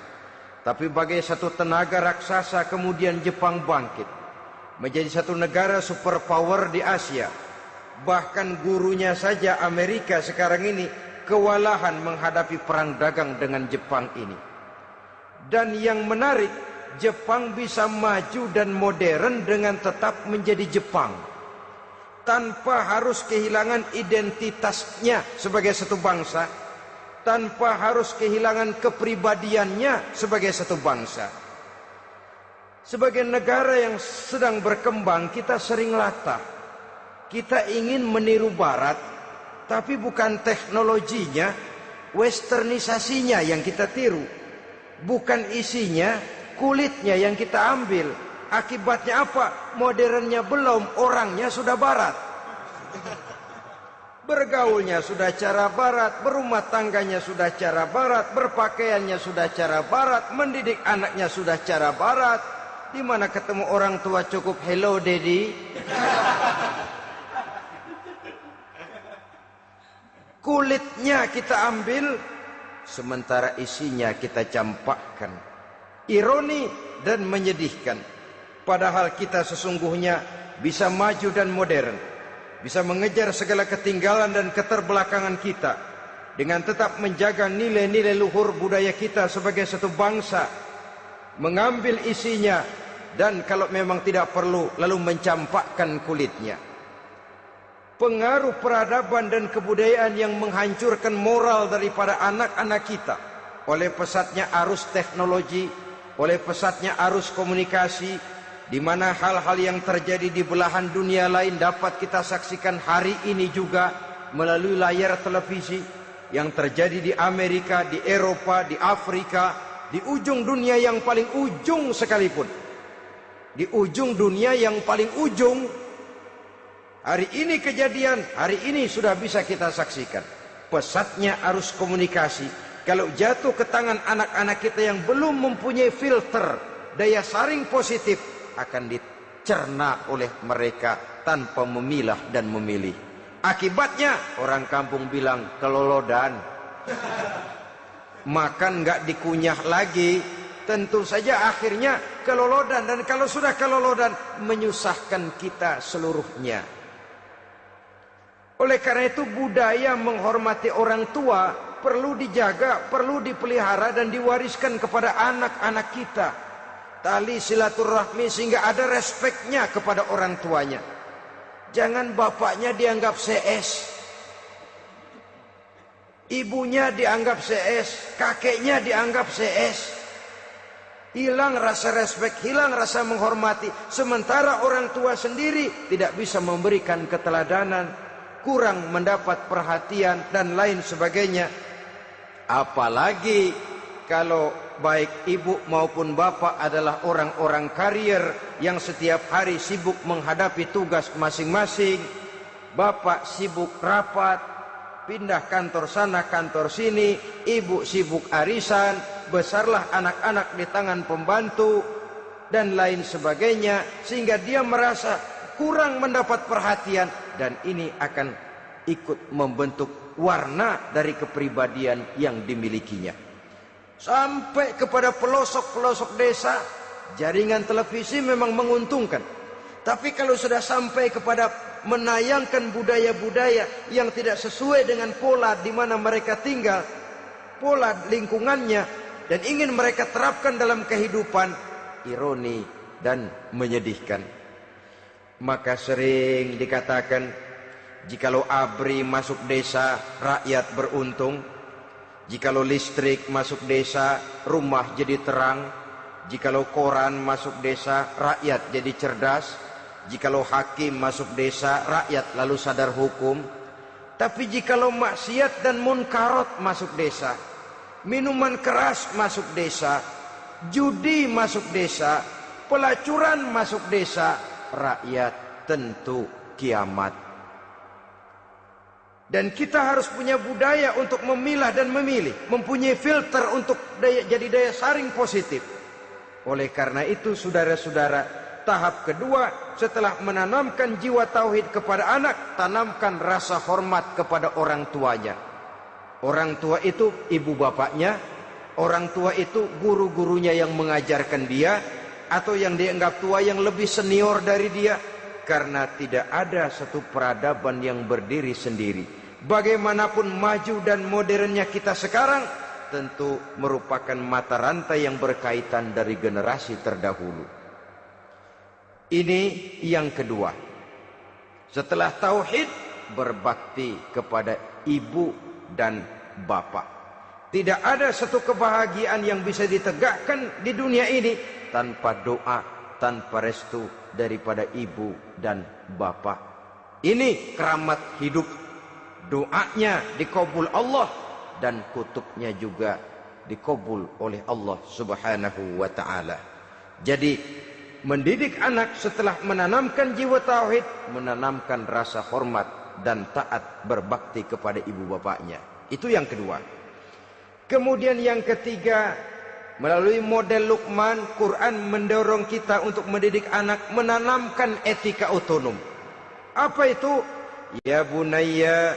Tapi bagai satu tenaga raksasa kemudian Jepang bangkit menjadi satu negara superpower di Asia. Bahkan gurunya saja Amerika sekarang ini kewalahan menghadapi perang dagang dengan Jepang ini. Dan yang menarik, Jepang bisa maju dan modern dengan tetap menjadi Jepang, tanpa harus kehilangan identitasnya sebagai satu bangsa, tanpa harus kehilangan kepribadiannya sebagai satu bangsa. Sebagai negara yang sedang berkembang, kita sering latah. Kita ingin meniru Barat, tapi bukan teknologinya, westernisasinya yang kita tiru. Bukan isinya, kulitnya yang kita ambil. Akibatnya apa? Modernnya belum, orangnya sudah Barat. Bergaulnya sudah cara Barat, berumah tangganya sudah cara Barat, berpakaiannya sudah cara Barat, mendidik anaknya sudah cara Barat. Di mana ketemu orang tua cukup hello daddy. Kulitnya kita ambil, sementara isinya kita campakkan. Ironi dan menyedihkan. Padahal kita sesungguhnya bisa maju dan modern, bisa mengejar segala ketinggalan dan keterbelakangan kita dengan tetap menjaga nilai-nilai luhur budaya kita sebagai satu bangsa, mengambil isinya, dan kalau memang tidak perlu lalu mencampakkan kulitnya. Pengaruh peradaban dan kebudayaan yang menghancurkan moral daripada anak-anak kita oleh pesatnya arus teknologi, oleh pesatnya arus komunikasi, di mana hal-hal yang terjadi di belahan dunia lain dapat kita saksikan hari ini juga melalui layar televisi. Yang terjadi di Amerika, di Eropa, di Afrika, di ujung dunia yang paling ujung sekalipun. Di ujung dunia yang paling ujung, hari ini kejadian, hari ini sudah bisa kita saksikan. Pesatnya arus komunikasi, kalau jatuh ke tangan anak-anak kita yang belum mempunyai filter, daya saring positif, akan dicerna oleh mereka tanpa memilah dan memilih. Akibatnya orang kampung bilang kelolodan. Makan nggak dikunyah lagi. Tentu saja akhirnya kelolodan, dan kalau sudah kelolodan menyusahkan kita seluruhnya. Oleh karena itu budaya menghormati orang tua perlu dijaga, perlu dipelihara dan diwariskan kepada anak-anak kita. tali silaturahmi sehingga ada respeknya kepada orang tuanya. Jangan bapaknya dianggap CS, ibunya dianggap CS, kakeknya dianggap CS. Hilang rasa respek, hilang rasa menghormati. Sementara orang tua sendiri tidak bisa memberikan keteladanan, kurang mendapat perhatian dan lain sebagainya. Apalagi kalau baik ibu maupun bapak adalah orang-orang karier yang setiap hari sibuk menghadapi tugas masing-masing. Bapak sibuk rapat, pindah kantor sana kantor sini, ibu sibuk arisan, besarlah anak-anak di tangan pembantu dan lain sebagainya, sehingga dia merasa kurang mendapat perhatian, dan ini akan ikut membentuk warna dari kepribadian yang dimilikinya. Sampai kepada pelosok-pelosok desa, jaringan televisi memang menguntungkan. Tapi kalau sudah sampai kepada menayangkan budaya-budaya yang tidak sesuai dengan pola di mana mereka tinggal, pola lingkungannya, dan ingin mereka terapkan dalam kehidupan, ironi dan menyedihkan. Maka sering dikatakan, jikalau ABRI masuk desa, rakyat beruntung. Jikalau listrik masuk desa, rumah jadi terang. Jikalau koran masuk desa, rakyat jadi cerdas. Jikalau hakim masuk desa, rakyat lalu sadar hukum. Tapi jikalau maksiat dan munkarat masuk desa, minuman keras masuk desa, judi masuk desa, pelacuran masuk desa, rakyat tentu kiamat. Dan kita harus punya budaya untuk memilah dan memilih, mempunyai filter untuk jadi daya saring positif. Oleh karena itu, saudara-saudara, tahap kedua setelah menanamkan jiwa tauhid kepada anak, tanamkan rasa hormat kepada orang tuanya. Orang tua itu ibu bapaknya, orang tua itu guru-gurunya yang mengajarkan dia, atau yang dianggap tua yang lebih senior dari dia. Karena tidak ada satu peradaban yang berdiri sendiri. Bagaimanapun maju dan modernnya kita sekarang, tentu merupakan mata rantai yang berkaitan dari generasi terdahulu. Ini yang kedua. Setelah tauhid, berbakti kepada ibu dan bapak. Tidak ada satu kebahagiaan yang bisa ditegakkan di dunia ini tanpa doa, tanpa restu daripada ibu dan bapak. Ini keramat hidup. Doanya dikabul Allah dan kutubnya juga dikabul oleh Allah Subhanahu wa taala. Jadi mendidik anak setelah menanamkan jiwa tauhid, menanamkan rasa hormat dan taat berbakti kepada ibu bapaknya. Itu yang kedua. Kemudian yang ketiga, melalui model Luqman, Quran mendorong kita untuk mendidik anak, menanamkan etika otonom. Apa itu? Ya bunayya,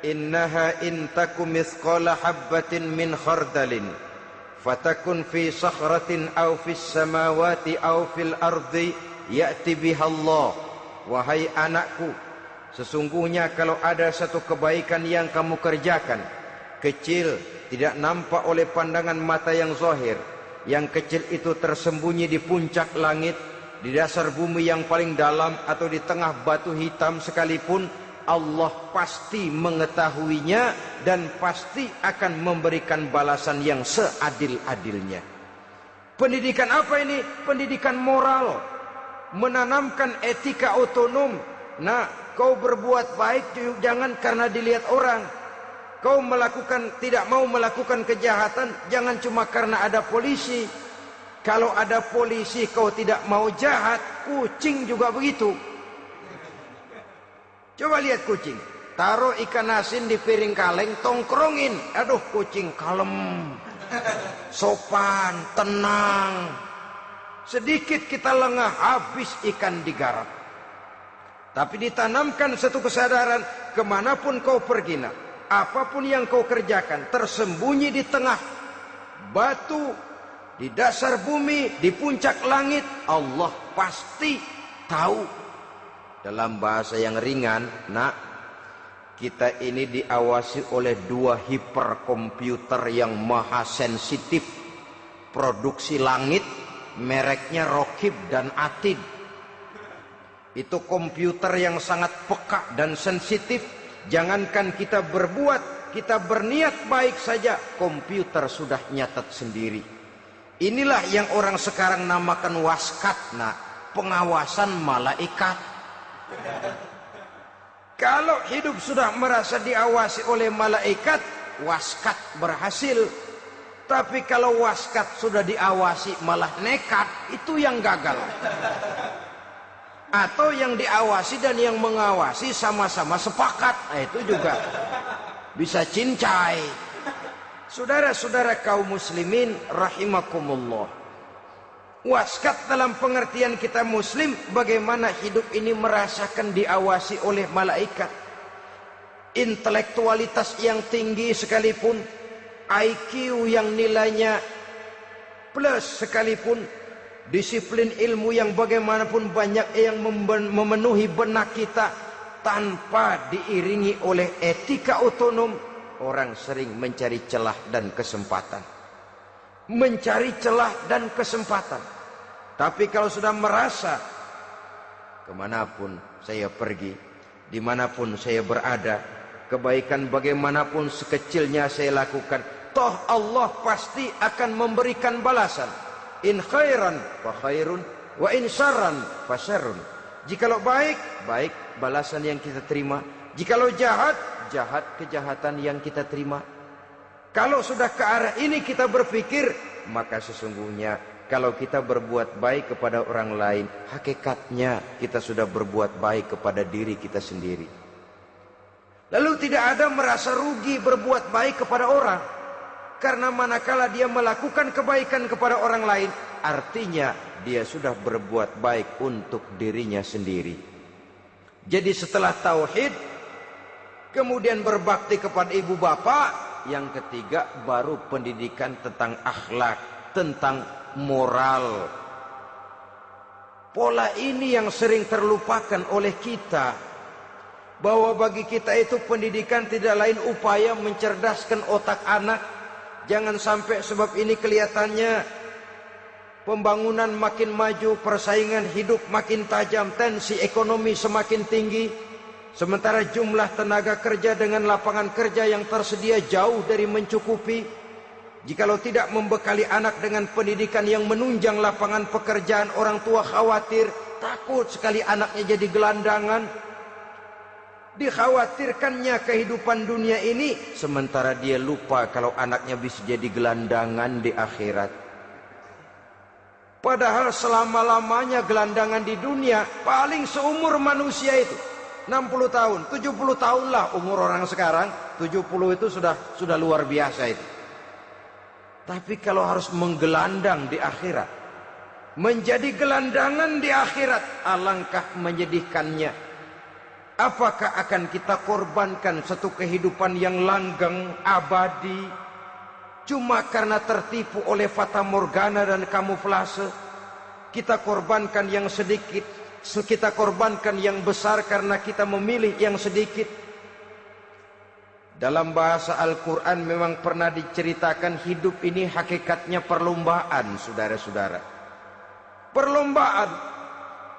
innaha in takum mithqala habbatin min khardalin fatakun fi sakhratin aw fis samawati aw fil ardi ya'ti bihallah. Wahai anakku, sesungguhnya kalau ada satu kebaikan yang kamu kerjakan, kecil, tidak nampak oleh pandangan mata yang zahir, yang kecil itu tersembunyi di puncak langit, di dasar bumi yang paling dalam, atau di tengah batu hitam sekalipun, Allah pasti mengetahuinya dan pasti akan memberikan balasan yang seadil-adilnya. Pendidikan apa ini? Pendidikan moral, menanamkan etika otonom. Nah, kau berbuat baik jangan karena dilihat orang. Kau tidak mau melakukan kejahatan jangan cuma karena ada polisi. Kalau ada polisi kau tidak mau jahat, kucing juga begitu. Coba lihat kucing, taruh ikan asin di piring kaleng, tongkrongin. Aduh, kucing kalem, sopan, tenang. Sedikit kita lengah, habis ikan digarap. Tapi ditanamkan satu kesadaran, kemanapun kau pergi, nak, apapun yang kau kerjakan, tersembunyi di tengah batu, di dasar bumi, di puncak langit, Allah pasti tahu. Dalam bahasa yang ringan, nak, kita ini diawasi oleh dua hiperkomputer yang maha sensitif, produksi langit mereknya Rokib dan Atid. Itu komputer yang sangat peka dan sensitif. Jangankan kita berbuat, kita berniat baik saja, komputer sudah nyatat sendiri. Inilah yang orang sekarang namakan waskat, pengawasan malaikat. Kalau hidup sudah merasa diawasi oleh malaikat, waskat berhasil. Tapi kalau waskat sudah diawasi malah nekat, itu yang gagal. Atau yang diawasi dan yang mengawasi sama-sama sepakat, itu juga bisa cincai. Saudara-saudara kaum muslimin rahimakumullah, waskat dalam pengertian kita muslim, bagaimana hidup ini merasakan diawasi oleh malaikat. Intelektualitas yang tinggi sekalipun, IQ yang nilainya plus sekalipun, disiplin ilmu yang bagaimanapun banyak yang memenuhi benak kita, tanpa diiringi oleh etika otonom, orang sering mencari celah dan kesempatan. Mencari celah dan kesempatan. Tapi kalau sudah merasa, kemanapun saya pergi, dimanapun saya berada, kebaikan bagaimanapun sekecilnya saya lakukan, toh Allah pasti akan memberikan balasan. In khairan fa khairun, wa in syarran fa syarrun. Jikalau baik, baik balasan yang kita terima. Jikalau jahat, jahat kejahatan yang kita terima. Kalau sudah ke arah ini kita berpikir, maka sesungguhnya kalau kita berbuat baik kepada orang lain, hakikatnya kita sudah berbuat baik kepada diri kita sendiri. Lalu tidak ada merasa rugi berbuat baik kepada orang. Karena manakala dia melakukan kebaikan kepada orang lain, artinya dia sudah berbuat baik untuk dirinya sendiri. Jadi setelah tauhid, kemudian berbakti kepada ibu bapak, yang ketiga baru pendidikan tentang akhlak, tentang moral. Pola ini yang sering terlupakan oleh kita, bahwa bagi kita itu pendidikan tidak lain upaya mencerdaskan otak anak. Jangan sampai sebab ini kelihatannya pembangunan makin maju, persaingan hidup makin tajam, tensi ekonomi semakin tinggi, sementara jumlah tenaga kerja dengan lapangan kerja yang tersedia jauh dari mencukupi. Jikalau tidak membekali anak dengan pendidikan yang menunjang lapangan pekerjaan, orang tua khawatir, takut sekali anaknya jadi gelandangan. Dikhawatirkannya kehidupan dunia ini, sementara dia lupa kalau anaknya bisa jadi gelandangan di akhirat. Padahal selama-lamanya gelandangan di dunia paling seumur manusia itu 60 tahun, 70 tahun lah umur orang sekarang. 70 itu sudah luar biasa itu. Tapi kalau harus menggelandang di akhirat, menjadi gelandangan di akhirat, alangkah menyedihkannya. Apakah akan kita korbankan satu kehidupan yang langgeng, abadi, cuma karena tertipu oleh fata morgana dan kamuflase? Kita korbankan yang sedikit, kita korbankan yang besar karena kita memilih yang sedikit. Dalam bahasa Al-Quran memang pernah diceritakan hidup ini hakikatnya perlombaan, saudara-saudara. Perlombaan.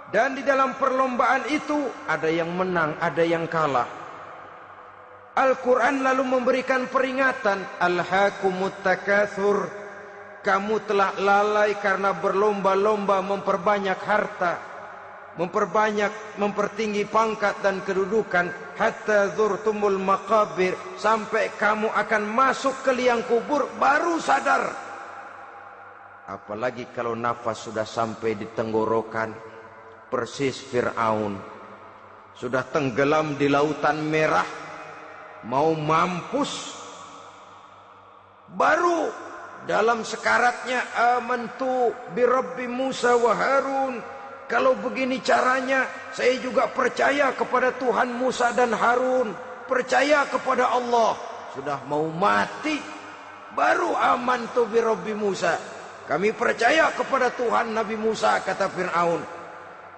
Dan di dalam perlombaan itu ada yang menang, ada yang kalah. Al-Quran lalu memberikan peringatan, Alhaakumut takatsur, kamu telah lalai karena berlomba-lomba memperbanyak harta, mempertinggi pangkat dan kedudukan, hatta zurtumul maqabir, sampai kamu akan masuk ke liang kubur baru sadar. Apalagi kalau nafas sudah sampai di tenggorokan. Persis Fir'aun sudah tenggelam di lautan merah, mau mampus, baru dalam sekaratnya amantu bi Rabbi Musa wa Harun. Kalau begini caranya, saya juga percaya kepada Tuhan Musa dan Harun, percaya kepada Allah. Sudah mau mati, baru amantu bi Rabbi Musa, kami percaya kepada Tuhan Nabi Musa, kata Fir'aun.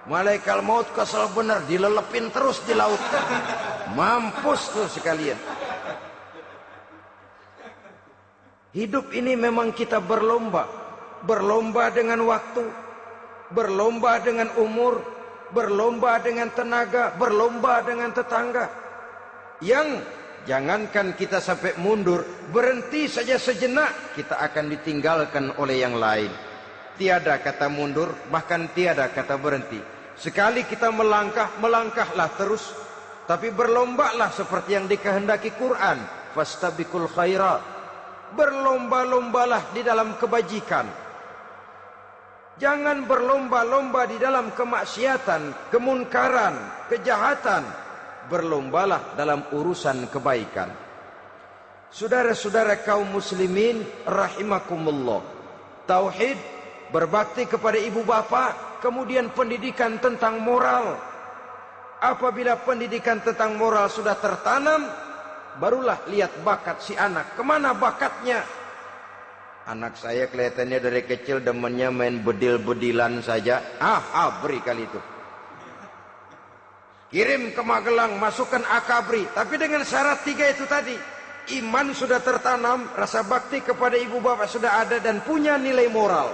Malaikat maut kesal benar, dilelepin terus di laut, mampus tuh sekalian. Hidup ini memang kita berlomba. berlomba dengan waktu, berlomba dengan umur, berlomba dengan tenaga, berlomba dengan tetangga. Yang jangankan kita sampai mundur, berhenti saja sejenak, kita akan ditinggalkan oleh yang lain. Tiada kata mundur, bahkan tiada kata berhenti. Sekali kita melangkah, melangkahlah terus. Tapi berlombalah seperti yang dikehendaki Quran. Fastabiqul khairat. Berlomba-lombalah di dalam kebajikan. Jangan berlomba-lomba di dalam kemaksiatan, kemunkaran, kejahatan. Berlombalah dalam urusan kebaikan. Saudara-saudara kaum muslimin rahimakumullah. Tauhid, berbakti kepada ibu bapa, kemudian pendidikan tentang moral. Apabila pendidikan tentang moral sudah tertanam, barulah lihat bakat si anak. Kemana bakatnya? Anak saya kelihatannya dari kecil demennya main bedil-bedilan saja. Abri kali itu. Kirim ke Magelang, masukkan akabri. Tapi dengan syarat 3 itu tadi. Iman sudah tertanam, rasa bakti kepada ibu bapak sudah ada, dan punya nilai moral.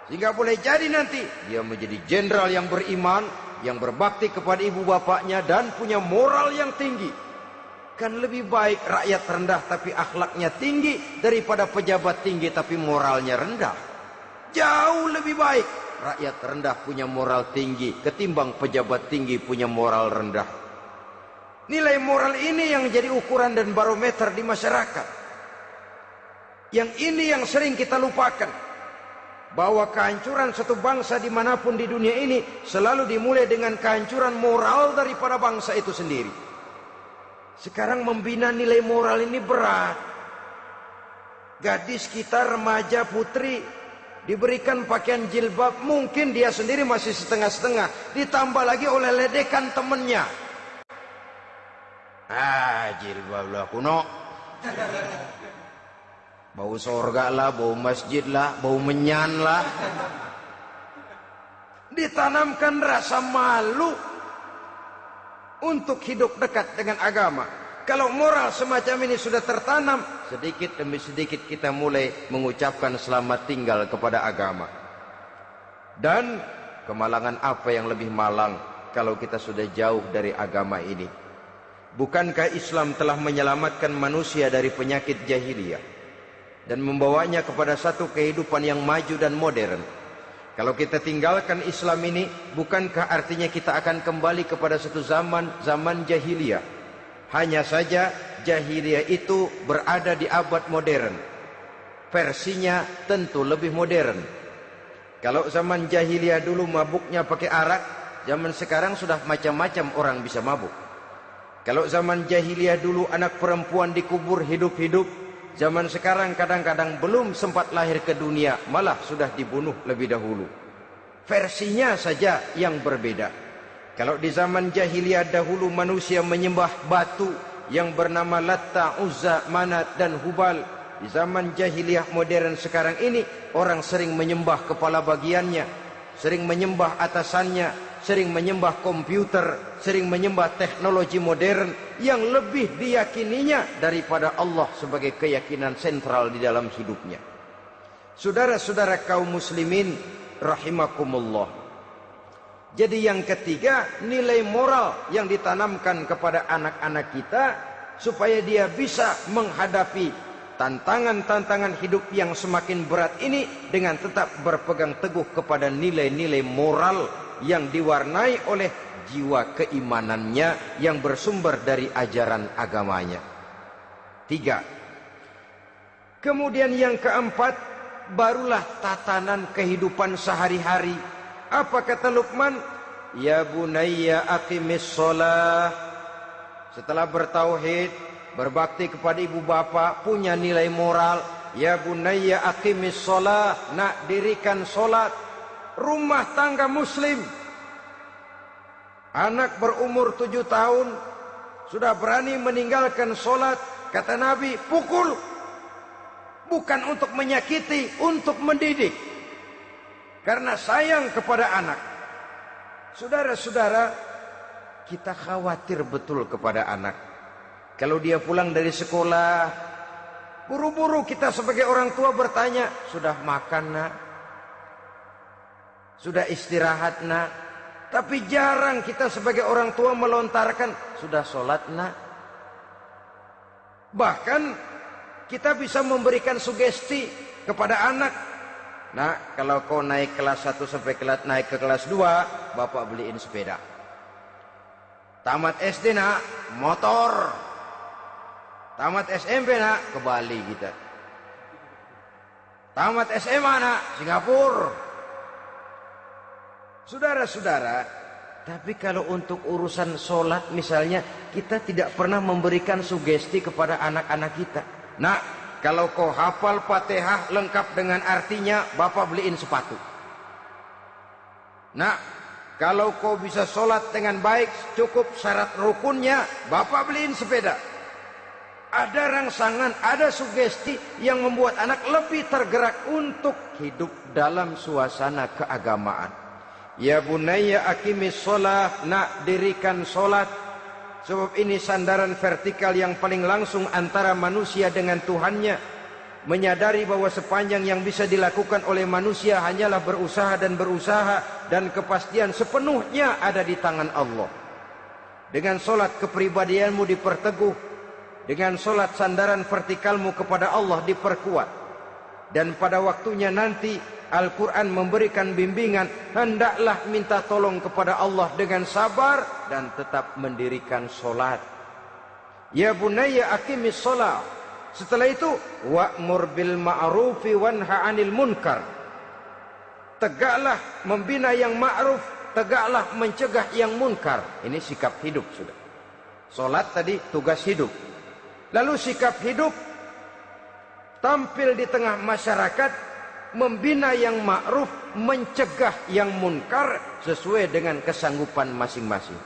Sehingga boleh jadi nanti dia menjadi jenderal yang beriman, yang berbakti kepada ibu bapaknya, dan punya moral yang tinggi. Kan lebih baik rakyat rendah tapi akhlaknya tinggi daripada pejabat tinggi tapi moralnya rendah. Jauh lebih baik rakyat rendah punya moral tinggi ketimbang pejabat tinggi punya moral rendah. Nilai moral ini yang jadi ukuran dan barometer di masyarakat. Yang ini yang sering kita lupakan. Bahwa kehancuran satu bangsa dimanapun di dunia ini selalu dimulai dengan kehancuran moral daripada bangsa itu sendiri. Sekarang membina nilai moral ini berat. Gadis kita, remaja, putri diberikan pakaian jilbab, mungkin dia sendiri masih setengah-setengah, ditambah lagi oleh ledekan temennya. Jilbab lah kuno, bau sorga lah, bau masjid lah, bau menyan lah. Ditanamkan rasa malu untuk hidup dekat dengan agama. Kalau moral semacam ini sudah tertanam, sedikit demi sedikit kita mulai mengucapkan selamat tinggal kepada agama. Dan kemalangan apa yang lebih malang kalau kita sudah jauh dari agama ini? Bukankah Islam telah menyelamatkan manusia dari penyakit jahiliyah dan membawanya kepada satu kehidupan yang maju dan modern? Kalau kita tinggalkan Islam ini, bukankah artinya kita akan kembali kepada satu zaman jahiliyah? Hanya saja jahiliyah itu berada di abad modern. Versinya tentu lebih modern. Kalau zaman jahiliyah dulu mabuknya pakai arak, zaman sekarang sudah macam-macam orang bisa mabuk. Kalau zaman jahiliyah dulu anak perempuan dikubur hidup-hidup, zaman sekarang kadang-kadang belum sempat lahir ke dunia, malah sudah dibunuh lebih dahulu. Versinya saja yang berbeda. Kalau di zaman jahiliyah dahulu manusia menyembah batu yang bernama Latta, Uzza, Manat dan Hubal. Di zaman jahiliyah modern sekarang ini, orang sering menyembah kepala bagiannya, sering menyembah atasannya, sering menyembah komputer, sering menyembah teknologi modern yang lebih diyakininya daripada Allah sebagai keyakinan sentral di dalam hidupnya. Saudara-saudara kaum muslimin rahimakumullah. Jadi yang ketiga, nilai moral yang ditanamkan kepada anak-anak kita supaya dia bisa menghadapi tantangan-tantangan hidup yang semakin berat ini dengan tetap berpegang teguh kepada nilai-nilai moral yang diwarnai oleh jiwa keimanannya yang bersumber dari ajaran agamanya. 3. Kemudian yang keempat, barulah tatanan kehidupan sehari-hari. Apa kata Luqman? Ya bunayya aqimis shalah. Setelah bertauhid, berbakti kepada ibu bapa, punya nilai moral. Ya bunayya aqimis shalah, nak dirikan solat. Rumah tangga muslim, anak berumur 7 tahun sudah berani meninggalkan solat. Kata Nabi, pukul. Bukan untuk menyakiti, untuk mendidik, karena sayang kepada anak. Saudara-saudara, kita khawatir betul kepada anak. Kalau dia pulang dari sekolah, Buru-buru kita sebagai orang tua bertanya, sudah makan nak? Sudah istirahat nak? Tapi jarang kita sebagai orang tua melontarkan, sudah sholat nak? Bahkan kita bisa memberikan sugesti kepada anak. Nah, kalau kau naik kelas 1 sampai naik ke kelas 2, bapak beliin sepeda. Tamat SD nak, motor. Tamat SMP nak, ke Bali kita. Tamat SMA nak, Singapura. Saudara-saudara, tapi kalau untuk urusan sholat misalnya, kita tidak pernah memberikan sugesti kepada anak-anak kita. Nah, kalau kau hafal Fatihah lengkap dengan artinya, bapak beliin sepatu. Nah, kalau kau bisa sholat dengan baik, cukup syarat rukunnya, bapak beliin sepeda. Ada rangsangan, ada sugesti yang membuat anak lebih tergerak untuk hidup dalam suasana keagamaan. Ya bunayya aqimis sholat, nak dirikan sholat. Sebab ini sandaran vertikal yang paling langsung antara manusia dengan Tuhannya. Menyadari bahwa sepanjang yang bisa dilakukan oleh manusia hanyalah berusaha dan berusaha, dan kepastian sepenuhnya ada di tangan Allah. Dengan sholat kepribadianmu diperteguh, dengan sholat sandaran vertikalmu kepada Allah diperkuat. Dan pada waktunya nanti Al-Quran memberikan bimbingan, hendaklah minta tolong kepada Allah dengan sabar dan tetap mendirikan sholat. Ya bunayya aqimis sholat. Setelah itu, wa'mur bil ma'rufi wanha 'anil munkar. Tegaklah membina yang ma'ruf, tegaklah mencegah yang munkar. Ini sikap hidup sudah. Sholat tadi tugas hidup. Lalu sikap hidup tampil di tengah masyarakat, membina yang ma'ruf, mencegah yang munkar sesuai dengan kesanggupan masing-masing.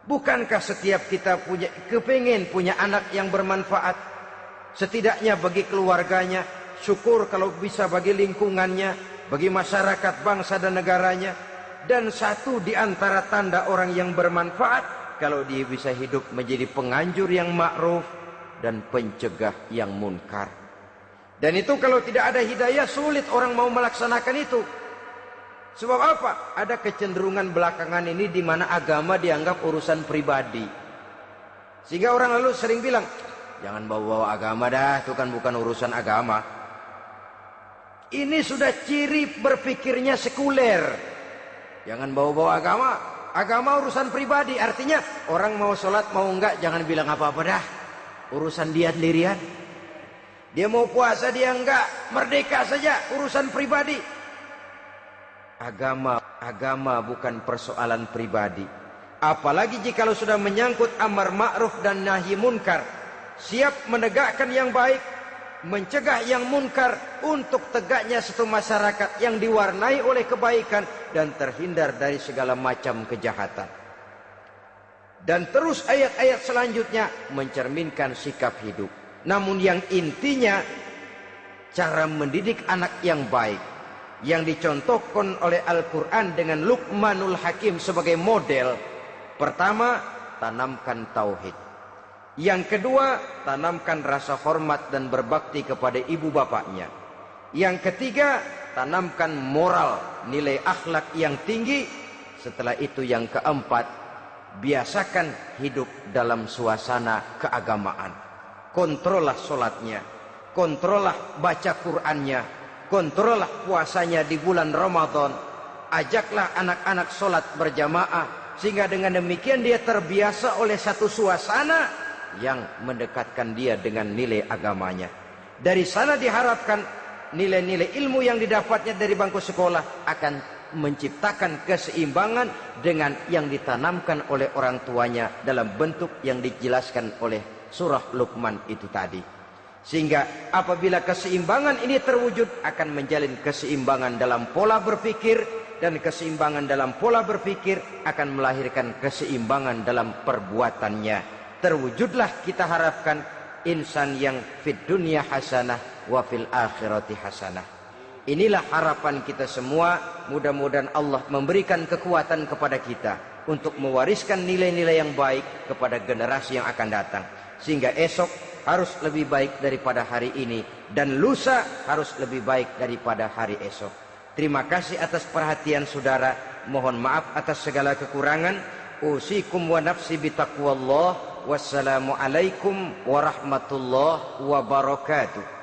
Bukankah setiap kita kepingin punya anak yang bermanfaat, setidaknya bagi keluarganya, syukur kalau bisa bagi lingkungannya, bagi masyarakat, bangsa dan negaranya. Dan satu di antara tanda orang yang bermanfaat, kalau dia bisa hidup menjadi penganjur yang ma'ruf dan pencegah yang munkar. Dan itu kalau tidak ada hidayah, sulit orang mau melaksanakan itu. Sebab apa? Ada kecenderungan belakangan ini di mana agama dianggap urusan pribadi. Sehingga orang lalu sering bilang, jangan bawa-bawa agama dah, itu kan bukan urusan agama. Ini sudah ciri berpikirnya sekuler. Jangan bawa-bawa agama. Agama urusan pribadi, artinya orang mau sholat mau enggak jangan bilang apa-apa dah, urusan dia sendirian. Dia mau puasa dia enggak, merdeka saja, urusan pribadi. Agama bukan persoalan pribadi. Apalagi jika sudah menyangkut amar ma'ruf dan nahi munkar, siap menegakkan yang baik, mencegah yang munkar untuk tegaknya satu masyarakat yang diwarnai oleh kebaikan dan terhindar dari segala macam kejahatan. Dan terus ayat-ayat selanjutnya mencerminkan sikap hidup. Namun yang intinya cara mendidik anak yang baik yang dicontohkan oleh Al-Quran dengan Luqmanul Hakim sebagai model. Pertama, tanamkan tauhid. Yang kedua, tanamkan rasa hormat dan berbakti kepada ibu bapaknya. Yang ketiga, tanamkan moral, nilai akhlak yang tinggi. Setelah itu yang keempat, biasakan hidup dalam suasana keagamaan. Kontrollah sholatnya, kontrollah baca Qur'annya, kontrollah puasanya di bulan Ramadan. Ajaklah anak-anak sholat berjamaah, sehingga dengan demikian dia terbiasa oleh satu suasana yang mendekatkan dia dengan nilai agamanya. Dari sana diharapkan nilai-nilai ilmu yang didapatnya dari bangku sekolah akan menciptakan keseimbangan dengan yang ditanamkan oleh orang tuanya dalam bentuk yang dijelaskan oleh surah Luqman itu tadi. Sehingga apabila keseimbangan ini terwujud, akan menjalin keseimbangan dalam pola berpikir, dan keseimbangan dalam pola berpikir akan melahirkan keseimbangan dalam perbuatannya. Terwujudlah kita harapkan insan yang fid dunya hasanah wa fil akhirati hasanah. Inilah harapan kita semua. Mudah-mudahan Allah memberikan kekuatan kepada kita untuk mewariskan nilai-nilai yang baik kepada generasi yang akan datang, sehingga esok harus lebih baik daripada hari ini, dan lusa harus lebih baik daripada hari esok. Terima kasih atas perhatian saudara. Mohon maaf atas segala kekurangan. Usikum wa nafsi bitaqwallah. Wassalamualaikum warahmatullahi wabarakatuh.